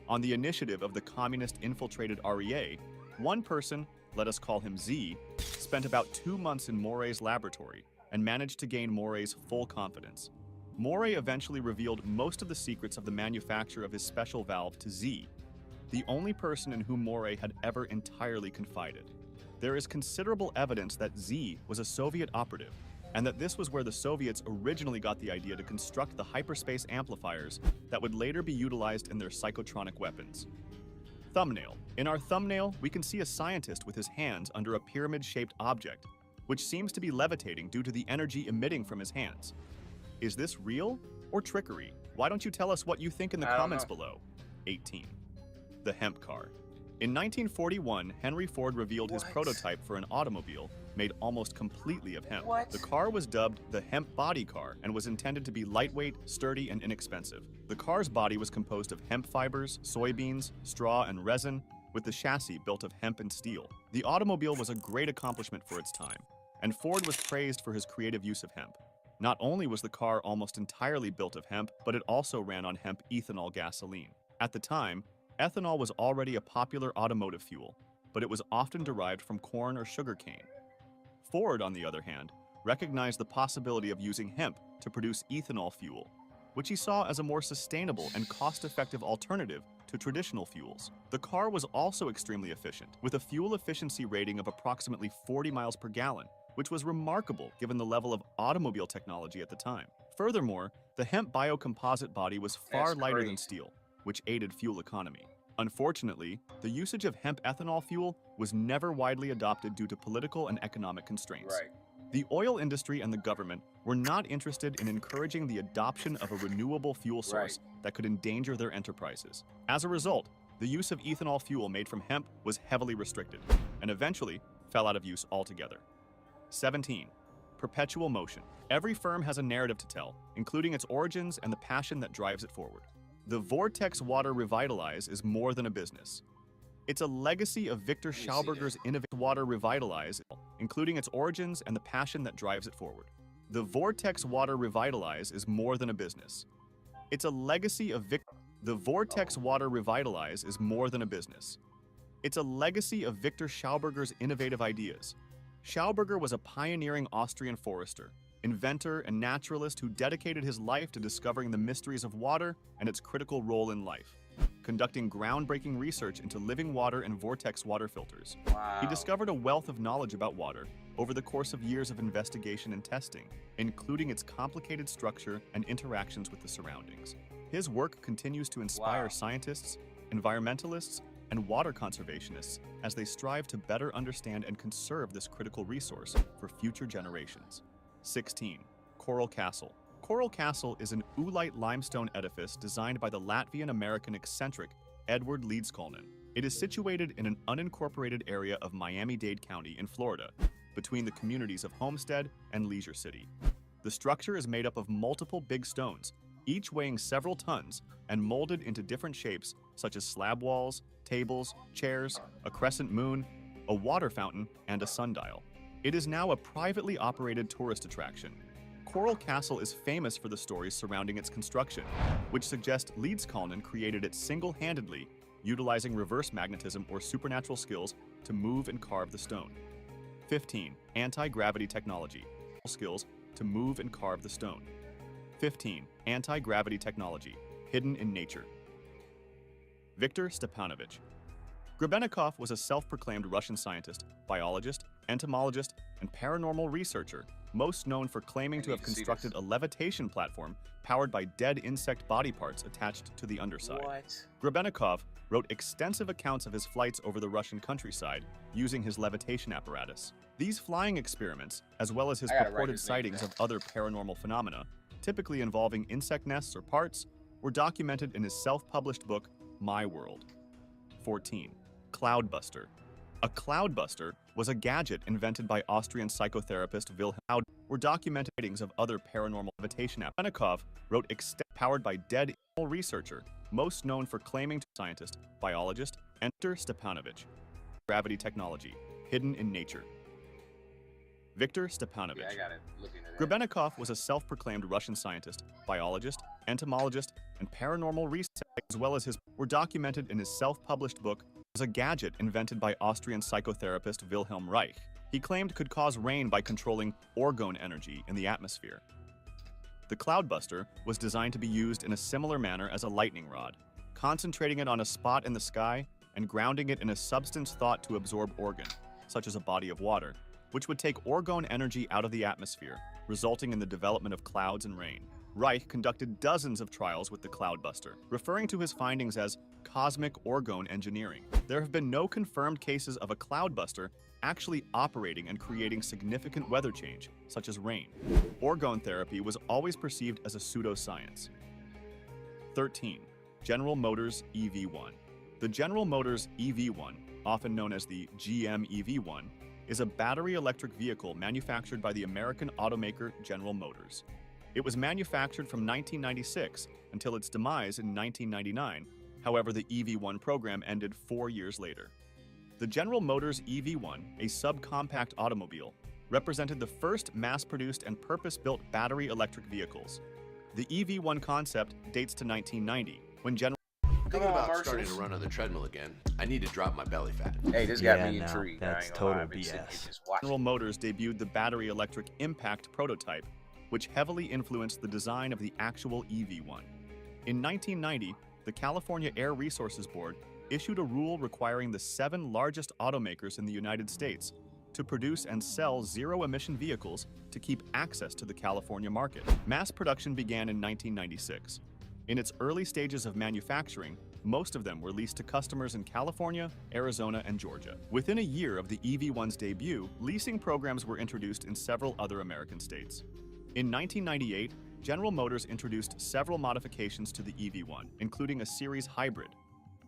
On the initiative of the communist-infiltrated REA, one person, let us call him Z, spent about 2 months in Morey's laboratory and managed to gain Morey's full confidence. Morey eventually revealed most of the secrets of the manufacture of his special valve to Z, the only person in whom Morey had ever entirely confided. There is considerable evidence that Z was a Soviet operative, and that this was where the Soviets originally got the idea to construct the hyperspace amplifiers that would later be utilized in their psychotronic weapons. Thumbnail. In our thumbnail, we can see a scientist with his hands under a pyramid-shaped object, which seems to be levitating due to the energy emitting from his hands. Is this real or trickery? Why don't you tell us what you think in the comments below? 18. The hemp car. In 1941, Henry Ford revealed his prototype for an automobile made almost completely of hemp. The car was dubbed the hemp body car and was intended to be lightweight, sturdy, and inexpensive. The car's body was composed of hemp fibers, soybeans, straw, and resin, with the chassis built of hemp and steel. The automobile was a great accomplishment for its time, and Ford was praised for his creative use of hemp. Not only was the car almost entirely built of hemp, but it also ran on hemp ethanol gasoline. At the time, ethanol was already a popular automotive fuel, but it was often derived from corn or sugarcane. Ford, on the other hand, recognized the possibility of using hemp to produce ethanol fuel, which he saw as a more sustainable and cost-effective alternative to traditional fuels. The car was also extremely efficient, with a fuel efficiency rating of approximately 40 miles per gallon, which was remarkable given the level of automobile technology at the time. Furthermore, the hemp biocomposite body was far lighter than steel, which aided fuel economy. Unfortunately, the usage of hemp ethanol fuel was never widely adopted due to political and economic constraints. The oil industry and the government were not interested in encouraging the adoption of a renewable fuel source that could endanger their enterprises. As a result, the use of ethanol fuel made from hemp was heavily restricted, and eventually fell out of use altogether. 17. Perpetual motion. Every firm has a narrative to tell, including its origins and the passion that drives it forward. The Vortex Water Revitalize is more than a business. It's a legacy of Victor Schauberger's innovative Water Revitalize, including its origins and the passion that drives it forward. The Vortex Water Revitalize is more than a business. It's a legacy of The Vortex Water Revitalize is more than a business. It's a legacy of Victor Schauberger's innovative ideas. Schauberger was a pioneering Austrian forester, inventor, and naturalist who dedicated his life to discovering the mysteries of water and its critical role in life, conducting groundbreaking research into living water and vortex water filters. He discovered a wealth of knowledge about water over the course of years of investigation and testing, including its complicated structure and interactions with the surroundings. His work continues to inspire scientists, environmentalists, and water conservationists as they strive to better understand and conserve this critical resource for future generations. 16. Coral Castle. Coral Castle is an oolite limestone edifice designed by the Latvian-American eccentric Edward Leedskalnin. It is situated in an unincorporated area of Miami-Dade County in Florida, between the communities of Homestead and Leisure City. The structure is made up of multiple big stones, each weighing several tons and molded into different shapes such as slab walls, tables, chairs, a crescent moon, a water fountain, and a sundial. It is now a privately operated tourist attraction. Coral Castle is famous for the stories surrounding its construction, which suggest Leedskalnin created it single-handedly, utilizing reverse magnetism or supernatural skills to move and carve the stone. 15. Anti-gravity technology. Skills to move and carve the stone. 15. Anti-gravity technology, hidden in nature. Viktor Stepanovich. Grebennikov was a self-proclaimed Russian scientist, biologist, entomologist, and paranormal researcher, most known for claiming to have constructed a levitation platform powered by dead insect body parts attached to the underside. What? Grebennikov wrote extensive accounts of his flights over the Russian countryside using his levitation apparatus. These flying experiments, as well as his purported sightings of other paranormal phenomena, typically involving insect nests or parts, were documented in his self-published book, My World. 14. Cloudbuster. A cloudbuster was a gadget invented by Austrian psychotherapist Wilhelm. Were documented sightings of other paranormal levitation. Grebennikov wrote powered by dead researcher, most known for claiming to scientist, biologist, and Viktor Stepanovich. Gravity technology, hidden in nature. Viktor Stepanovich. Yeah, I got it. Looking at Grebennikov was a self-proclaimed Russian scientist, biologist, entomologist, and paranormal researcher, as well as his were documented in his self-published book, was a gadget invented by Austrian psychotherapist Wilhelm Reich. He claimed could cause rain by controlling orgone energy in the atmosphere. The cloudbuster was designed to be used in a similar manner as a lightning rod, concentrating it on a spot in the sky and grounding it in a substance thought to absorb organ, such as a body of water, which would take orgone energy out of the atmosphere, resulting in the development of clouds and rain. Reich conducted dozens of trials with the cloudbuster, referring to his findings as cosmic orgone engineering. There have been no confirmed cases of a cloudbuster actually operating and creating significant weather change, such as rain. Orgone therapy was always perceived as a pseudoscience. 13. General Motors EV1. The General Motors EV1, often known as the GM EV1, is a battery electric vehicle manufactured by the American automaker General Motors. It was manufactured from 1996 until its demise in 1999. However, the EV1 program ended 4 years later. The General Motors EV1, a subcompact automobile, represented the first mass-produced and purpose-built battery electric vehicles. The EV1 concept dates to 1990, when General Thinking about starting to run on the treadmill again, I need to drop my belly fat. Hey, this got me intrigued. That's total BS. General Motors debuted the battery electric Impact prototype, which heavily influenced the design of the actual EV1. In 1990, the California Air Resources Board issued a rule requiring the 7 largest automakers in the United States to produce and sell zero-emission vehicles to keep access to the California market. Mass production began in 1996. In its early stages of manufacturing, most of them were leased to customers in California, Arizona, and Georgia. Within a year of the EV1's debut, leasing programs were introduced in several other American states. In 1998, General Motors introduced several modifications to the EV1, including a series hybrid,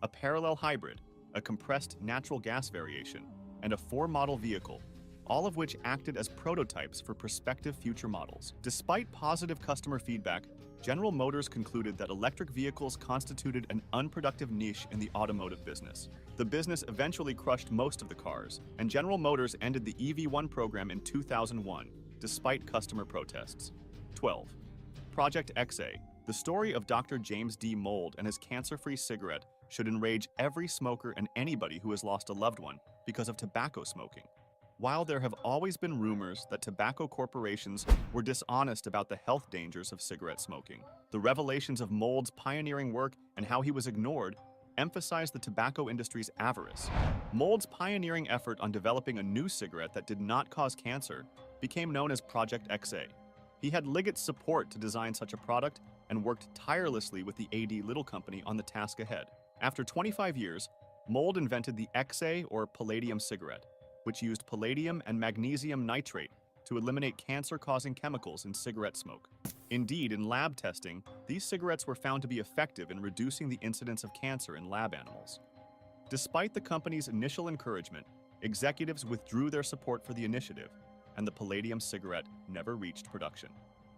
a parallel hybrid, a compressed natural gas variation, and a 4-model vehicle, all of which acted as prototypes for prospective future models. Despite positive customer feedback, General Motors concluded that electric vehicles constituted an unproductive niche in the automotive business. The business eventually crushed most of the cars, and General Motors ended the EV1 program in 2001, despite customer protests. 12. Project XA. The story of Dr. James D. Mold and his cancer-free cigarette should enrage every smoker and anybody who has lost a loved one because of tobacco smoking. While there have always been rumors that tobacco corporations were dishonest about the health dangers of cigarette smoking, the revelations of Mold's pioneering work and how he was ignored emphasize the tobacco industry's avarice. Mold's pioneering effort on developing a new cigarette that did not cause cancer became known as Project XA. He had Liggett's support to design such a product and worked tirelessly with the A.D. Little Company on the task ahead. After 25 years, Mold invented the XA, or palladium cigarette, which used palladium and magnesium nitrate to eliminate cancer-causing chemicals in cigarette smoke. Indeed, in lab testing, these cigarettes were found to be effective in reducing the incidence of cancer in lab animals. Despite the company's initial encouragement, executives withdrew their support for the initiative, and the palladium cigarette never reached production.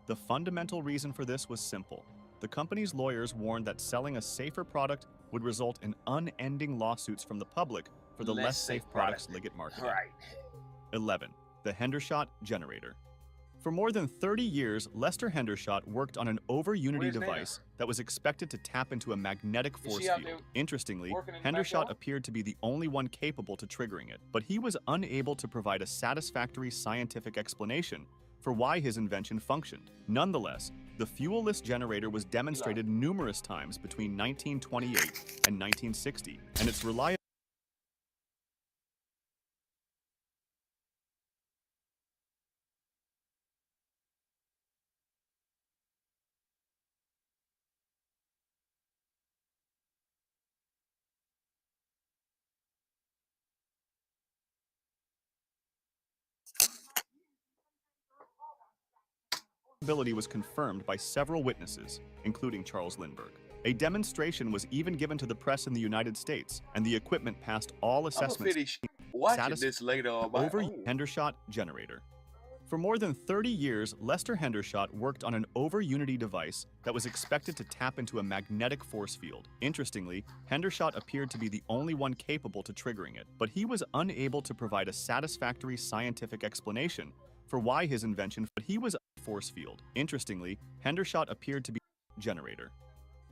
The fundamental reason for this was simple. The company's lawyers warned that selling a safer product would result in unending lawsuits from the public for the less safe products Liggett marketed. Right. 11. The Hendershot generator. For more than 30 years, Lester Hendershot worked on an over-unity device that was expected to tap into a magnetic force field. Interestingly, Hendershot appeared to be the only one capable to triggering it, but he was unable to provide a satisfactory scientific explanation for why his invention functioned. Nonetheless, the fuel-less generator was demonstrated numerous times between 1928 and 1960, and its reliability was confirmed by several witnesses, including Charles Lindbergh. A demonstration was even given to the press in the United States, and the equipment passed all assessments. Watching this later on my own. Hendershot generator. For more than 30 years, Lester Hendershot worked on an over-unity device that was expected to tap into a magnetic force field. Interestingly, Hendershot appeared to be the only one capable to triggering it, but he was unable to provide a satisfactory scientific explanation for why his invention, but he was a force field. Interestingly, Hendershot appeared to be a generator.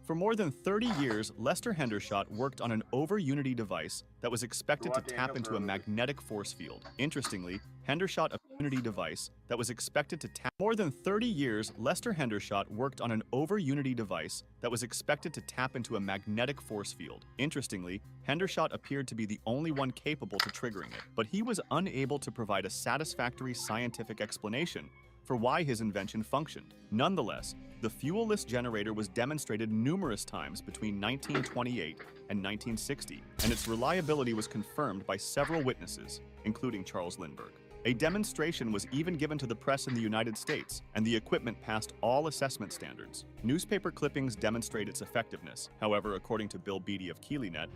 For more than 30 years, Lester Hendershot worked on an over-unity device that was expected to tap into a magnetic force field. Interestingly, Hendershot a unity device that was expected to tap. More than 30 years, Lester Hendershot worked on an over-unity device that was expected to tap into a magnetic force field. Interestingly, Hendershot appeared to be the only one capable to triggering it, but he was unable to provide a satisfactory scientific explanation for why his invention functioned. Nonetheless, the fuel-less generator was demonstrated numerous times between 1928 and 1960, and its reliability was confirmed by several witnesses, including Charles Lindbergh. A demonstration was even given to the press in the United States, and the equipment passed all assessment standards. Newspaper clippings demonstrate its effectiveness. However, according to Bill Beatty of KeelyNet,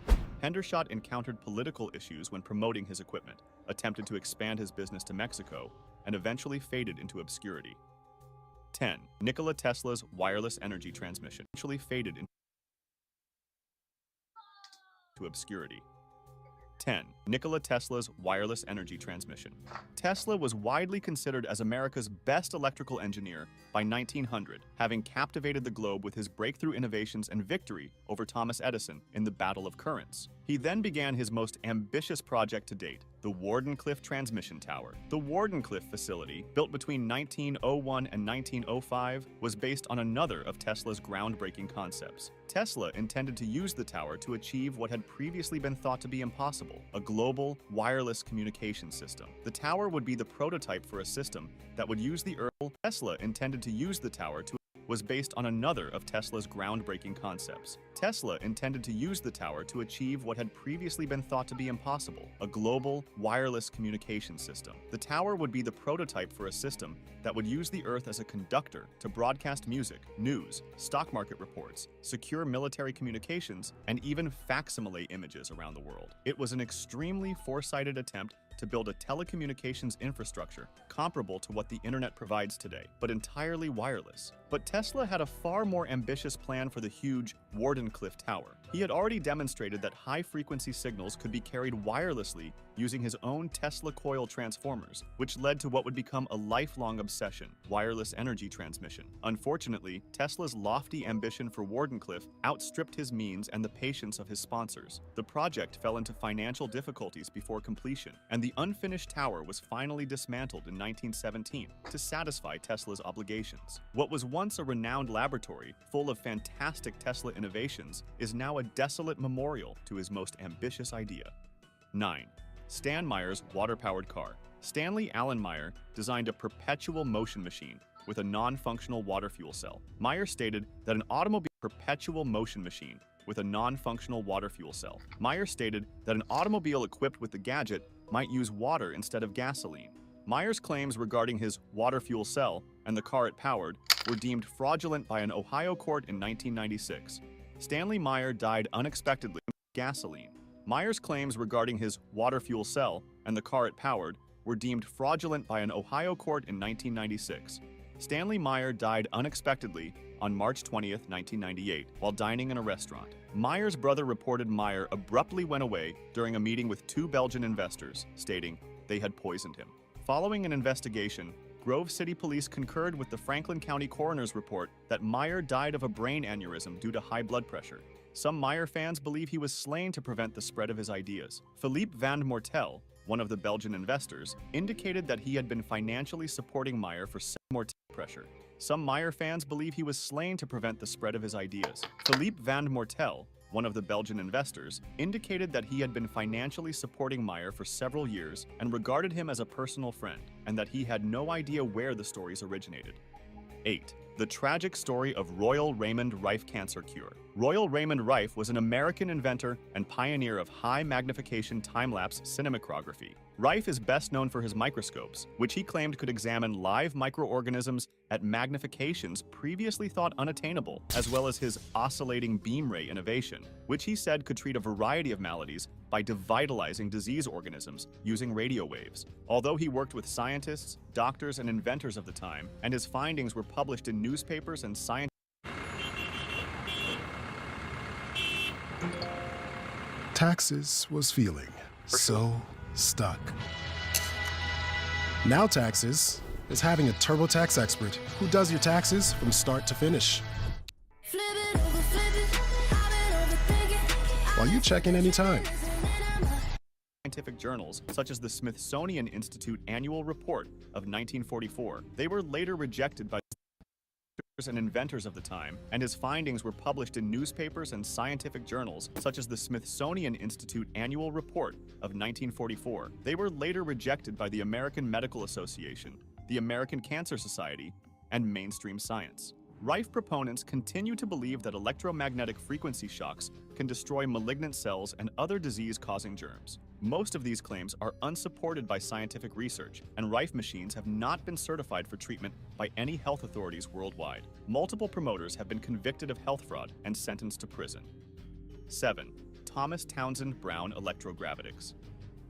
Hendershot encountered political issues when promoting his equipment, attempted to expand his business to Mexico, and eventually faded into obscurity. 10. Nikola Tesla's wireless energy transmission eventually faded into obscurity. 10. Nikola Tesla's wireless energy transmission. Tesla was widely considered as America's best electrical engineer by 1900, having captivated the globe with his breakthrough innovations and victory over Thomas Edison in the Battle of Currents. He then began his most ambitious project to date, the Wardenclyffe Transmission Tower. The Wardenclyffe facility, built between 1901 and 1905, was based on another of Tesla's groundbreaking concepts. Tesla intended to use the tower to achieve what had previously been thought to be impossible, a global wireless communication system. The tower would be the prototype for a system that would use the Earth. Tesla intended to use the tower to was based on another of Tesla's groundbreaking concepts. Tesla intended to use the tower to achieve what had previously been thought to be impossible, a global wireless communication system. The tower would be the prototype for a system that would use the Earth as a conductor to broadcast music, news, stock market reports, secure military communications, and even facsimile images around the world. It was an extremely foresighted attempt to build a telecommunications infrastructure comparable to what the internet provides today, but entirely wireless. But Tesla had a far more ambitious plan for the huge Wardenclyffe Tower. He had already demonstrated that high-frequency signals could be carried wirelessly using his own Tesla coil transformers, which led to what would become a lifelong obsession, wireless energy transmission. Unfortunately, Tesla's lofty ambition for Wardenclyffe outstripped his means and the patience of his sponsors. The project fell into financial difficulties before completion, and the unfinished tower was finally dismantled in 1917 to satisfy Tesla's obligations. What was once a renowned laboratory full of fantastic Tesla innovations is now a desolate memorial to his most ambitious idea. 9. Stan Meyer's water-powered car. Stanley Allen Meyer designed a perpetual motion machine with a non-functional water fuel cell. Meyer stated that an automobile perpetual motion machine with a non-functional water fuel cell. Meyer stated that an automobile equipped with the gadget might use water instead of gasoline. Meyer's claims regarding his water fuel cell and the car it powered were deemed fraudulent by an Ohio court in 1996. Stanley Meyer died unexpectedly from gasoline. Meyer's claims regarding his water fuel cell and the car it powered were deemed fraudulent by an Ohio court in 1996. Stanley Meyer died unexpectedly on March 20th, 1998, while dining in a restaurant. Meyer's brother reported Meyer abruptly went away during a meeting with 2 Belgian investors, stating they had poisoned him. Following an investigation, Grove City Police concurred with the Franklin County Coroner's report that Meyer died of a brain aneurysm due to high blood pressure. Some Meyer fans believe he was slain to prevent the spread of his ideas. Philippe Van Mortel, one of the Belgian investors, indicated that he had been financially supporting Meyer for more pressure. Some Meyer fans believe he was slain to prevent the spread of his ideas. Philippe Van Mortel, one of the Belgian investors, indicated that he had been financially supporting Meyer for several years and regarded him as a personal friend, and that he had no idea where the stories originated. 8. The tragic story of Royal Raymond Rife cancer cure. Royal Raymond Rife was an American inventor and pioneer of high-magnification time-lapse cinematography. Rife is best known for his microscopes, which he claimed could examine live microorganisms at magnifications previously thought unattainable, as well as his oscillating beam ray innovation, which he said could treat a variety of maladies by devitalizing disease organisms using radio waves. Although he worked with scientists, doctors, and inventors of the time, and his findings were published in newspapers and science. Taxes was feeling so stuck. Now Taxes is having a TurboTax expert who does your taxes from start to finish. While you check in anytime. Scientific journals, such as the Smithsonian Institute Annual Report of 1944. They were later rejected by and inventors of the time, and his findings were published in newspapers and scientific journals, such as the Smithsonian Institute Annual Report of 1944. They were later rejected by the American Medical Association, the American Cancer Society, and mainstream science. Rife proponents continue to believe that electromagnetic frequency shocks can destroy malignant cells and other disease-causing germs. Most of these claims are unsupported by scientific research, and Rife machines have not been certified for treatment by any health authorities worldwide. Multiple promoters have been convicted of health fraud and sentenced to prison. 7. Thomas Townsend Brown Electrogravitics.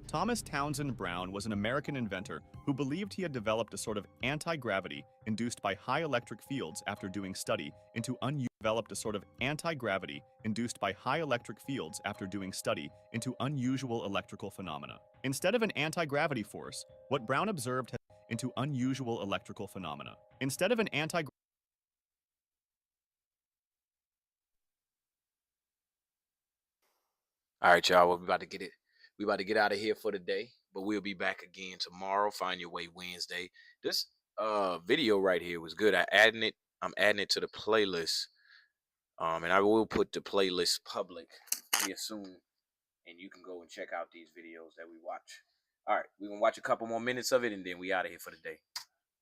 Thomas Townsend Brown was an American inventor who believed he had developed a sort of anti-gravity induced by high electric fields after doing study into unusual electrical phenomena. Instead of an anti-gravity force, what Brown observed into unusual electrical phenomena. Instead of an anti All right, y'all. We're about to get it. We about to get out of here for the day, but we'll be back again tomorrow. Find Your Way Wednesday. This video right here was good. I'm adding it to the playlist. And I will put the playlist public here soon, and you can go and check out these videos that we watch. All right, we're gonna watch a couple more minutes of it, and then we out of here for the day.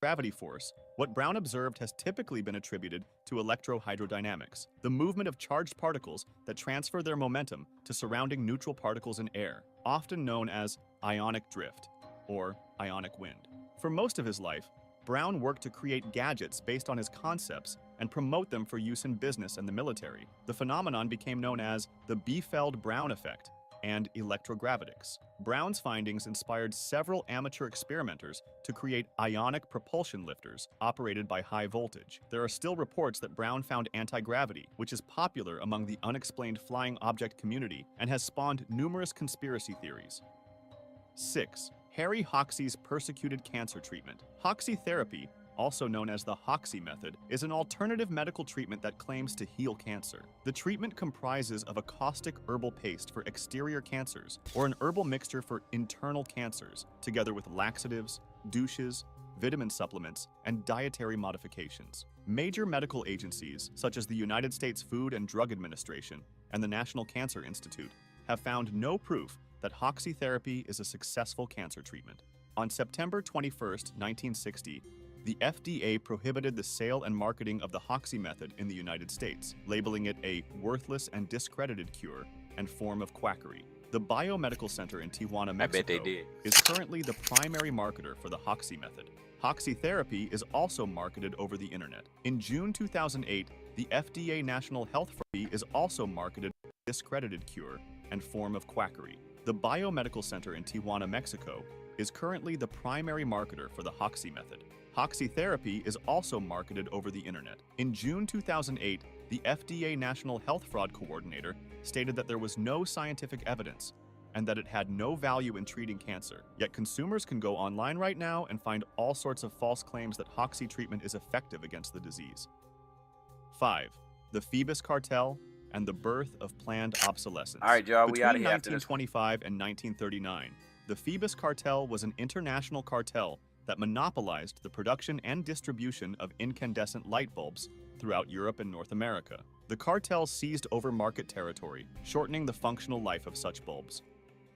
Gravity force, what Brown observed has typically been attributed to electrohydrodynamics, the movement of charged particles that transfer their momentum to surrounding neutral particles in air, often known as ionic drift or ionic wind. For most of his life, Brown worked to create gadgets based on his concepts and promote them for use in business and the military. The phenomenon became known as the Biefeld-Brown effect and electrogravitics. Brown's findings inspired several amateur experimenters to create ionic propulsion lifters operated by high voltage. There are still reports that Brown found anti-gravity, which is popular among the unexplained flying object community and has spawned numerous conspiracy theories. 6. Harry Hoxsey's persecuted cancer treatment. Hoxsey therapy, also known as the Hoxsey method, is an alternative medical treatment that claims to heal cancer. The treatment comprises of a caustic herbal paste for exterior cancers or an herbal mixture for internal cancers, together with laxatives, douches, vitamin supplements, and dietary modifications. Major medical agencies, such as the United States Food and Drug Administration and the National Cancer Institute, have found no proof that Hoxsey therapy is a successful cancer treatment. On September 21, 1960, the FDA prohibited the sale and marketing of the Hoxsey method in the United States, labeling it a worthless and discredited cure and form of quackery. The Biomedical Center in Tijuana, Mexico, is currently the primary marketer for the Hoxsey method. Hoxsey therapy is also marketed over the internet. In June 2008, the FDA National Health Therapy is also marketed as a discredited cure and form of quackery. The Biomedical Center in Tijuana, Mexico, is currently the primary marketer for the Hoxsey method. Hoxsey therapy is also marketed over the internet. In June 2008, the FDA National Health Fraud Coordinator stated that there was no scientific evidence and that it had no value in treating cancer. Yet consumers can go online right now and find all sorts of false claims that Hoxsey treatment is effective against the disease. 5. The Phoebus Cartel and the birth of planned obsolescence. All right, y'all, we out of here after this. Between 1925 and 1939, the Phoebus Cartel was an international cartel that monopolized the production and distribution of incandescent light bulbs throughout Europe and North America. The cartel seized over market territory, shortening the functional life of such bulbs.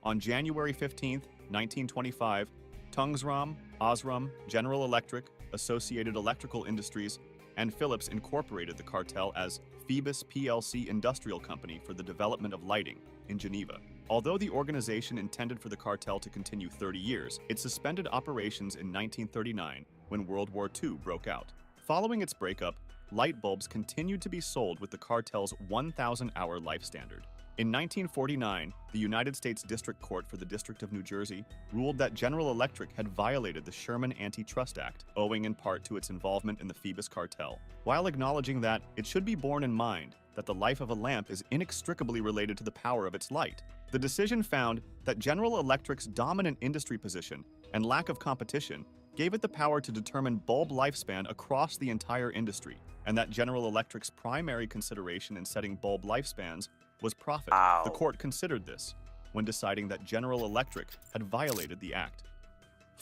On January 15, 1925, Tungsram, Osram, General Electric, Associated Electrical Industries, and Philips incorporated the cartel as Phoebus plc Industrial Company for the Development of Lighting in Geneva. Although the organization intended for the cartel to continue 30 years, it suspended operations in 1939 when World War II broke out. Following its breakup, light bulbs continued to be sold with the cartel's 1,000-hour life standard. In 1949, the United States District Court for the District of New Jersey ruled that General Electric had violated the Sherman Antitrust Act, owing in part to its involvement in the Phoebus cartel. While acknowledging that, it should be borne in mind that the life of a lamp is inextricably related to the power of its light. The decision found that General Electric's dominant industry position and lack of competition gave it the power to determine bulb lifespan across the entire industry, and that General Electric's primary consideration in setting bulb lifespans was profit. The court considered this when deciding that General Electric had violated the act.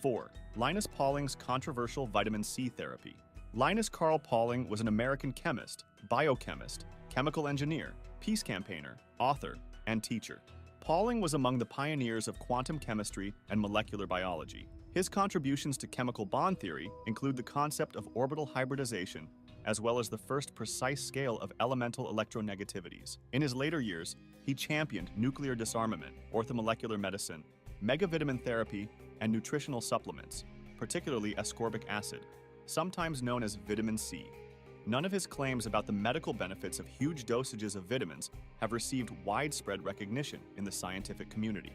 4. Linus Pauling's controversial vitamin C therapy. Linus Carl Pauling was an American chemist, biochemist, chemical engineer, peace campaigner, author, and teacher. Pauling was among the pioneers of quantum chemistry and molecular biology. His contributions to chemical bond theory include the concept of orbital hybridization, as well as the first precise scale of elemental electronegativities. In his later years, he championed nuclear disarmament, orthomolecular medicine, megavitamin therapy, and nutritional supplements, particularly ascorbic acid, sometimes known as vitamin C. None of his claims about the medical benefits of huge dosages of vitamins have received widespread recognition in the scientific community.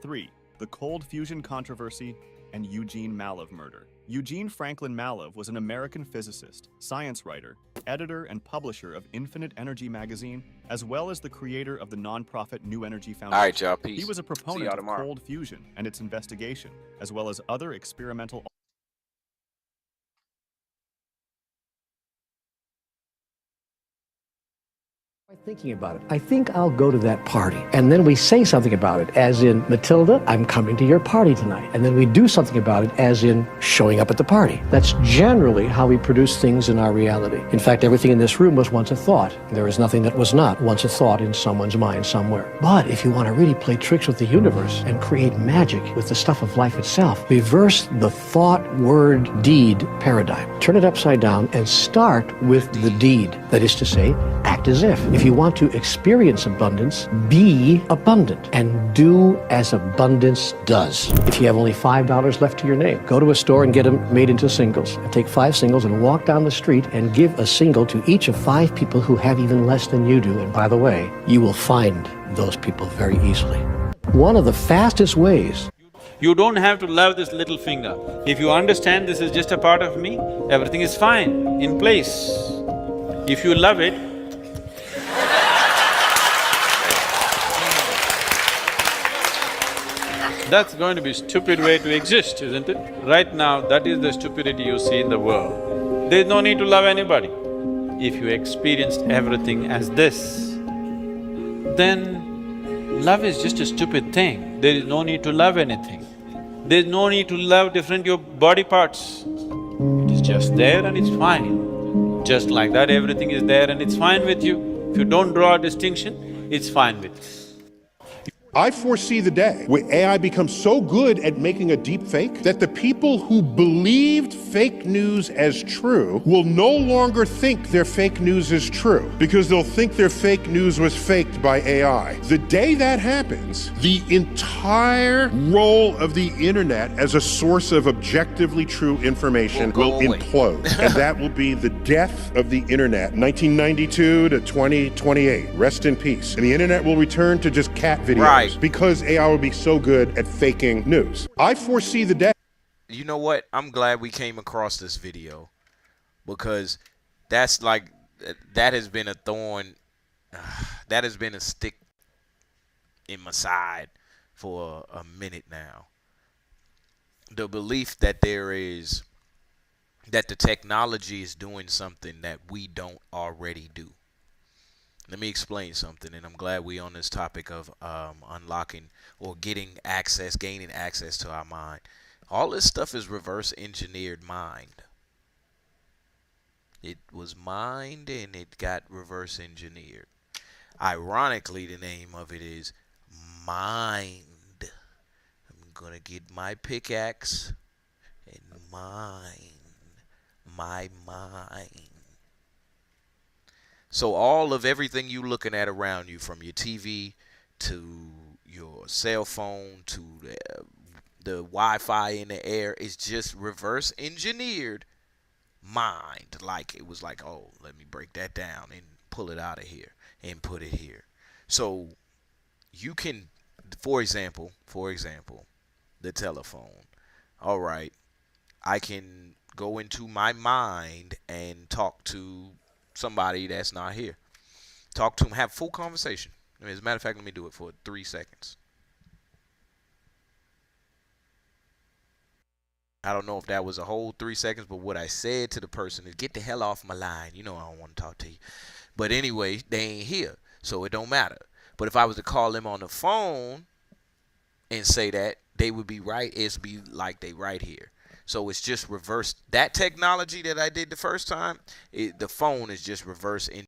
3. The cold fusion controversy and Eugene Malov murder. Eugene Franklin Malov was an American physicist, science writer, editor, and publisher of Infinite Energy magazine, as well as the creator of the nonprofit New Energy Foundation. All right, y'all, peace. He was a proponent of cold fusion and its investigation, as well as other experimental Thinking about it, I think I'll go to that party. And then we say something about it, as in, Matilda, I'm coming to your party tonight. And then we do something about it, as in showing up at the party. That's generally how we produce things in our reality. In fact, everything in this room was once a thought. There is nothing that was not once a thought in someone's mind somewhere. But if you want to really play tricks with the universe and create magic with the stuff of life itself, reverse the thought, word, deed paradigm. Turn it upside down and start with the deed. That is to say, act as if. If you want to experience abundance, be abundant and do as abundance does. If you have only $5 left to your name, go to a store and get them made into singles. And take 5 singles and walk down the street and give a single to each of 5 people who have even less than you do. And by the way, you will find those people very easily. One of the fastest ways. You don't have to love this little finger. If you understand this is just a part of me, everything is fine, in place. If you love it, that's going to be a stupid way to exist, isn't it? Right now, that is the stupidity you see in the world. There's no need to love anybody. If you experienced everything as this, then love is just a stupid thing. There is no need to love anything. There's no need to love different your body parts. It is just there and it's fine. Just like that, everything is there and it's fine with you. If you don't draw a distinction, it's fine with you. I foresee the day where AI becomes so good at making a deep fake that the people who believed fake news as true will no longer think their fake news is true because they'll think their fake news was faked by AI. The day that happens, the entire role of the internet as a source of objectively true information will implode. And that will be the death of the internet, 1992 to 2028. Rest in peace. And the internet will return to just cat videos. Right. Right. Because AI will be so good at faking news. I foresee the day. You know what? I'm glad we came across this video, because that's like, that has been a thorn, that has been a stick in my side for a minute now. The belief that that the technology is doing something that we don't already do. Let me explain something, and I'm glad we on this topic of unlocking or gaining access to our mind. All this stuff is reverse engineered mind. It was mined and it got reverse engineered. Ironically, the name of it is mind. I'm gonna get my pickaxe and mine my mind. So all of everything you looking at around you, from your TV to your cell phone to the Wi-Fi in the air, is just reverse engineered mind. Like, it was like, oh, let me break that down and pull it out of here and put it here. So you can, for example, the telephone. All right, I can go into my mind and talk to somebody that's not here. Talk to them, have full conversation. As a matter of fact, let me do it for 3 seconds. I don't know if that was a whole 3 seconds, but what I said to the person is, get the hell off my line. You know I don't want to talk to you. But anyway, they ain't here, so it don't matter. But if I was to call them on the phone and say that, they would be right. It's be like they right here. So it's just reverse. That technology that I did the first time, the phone is just reverse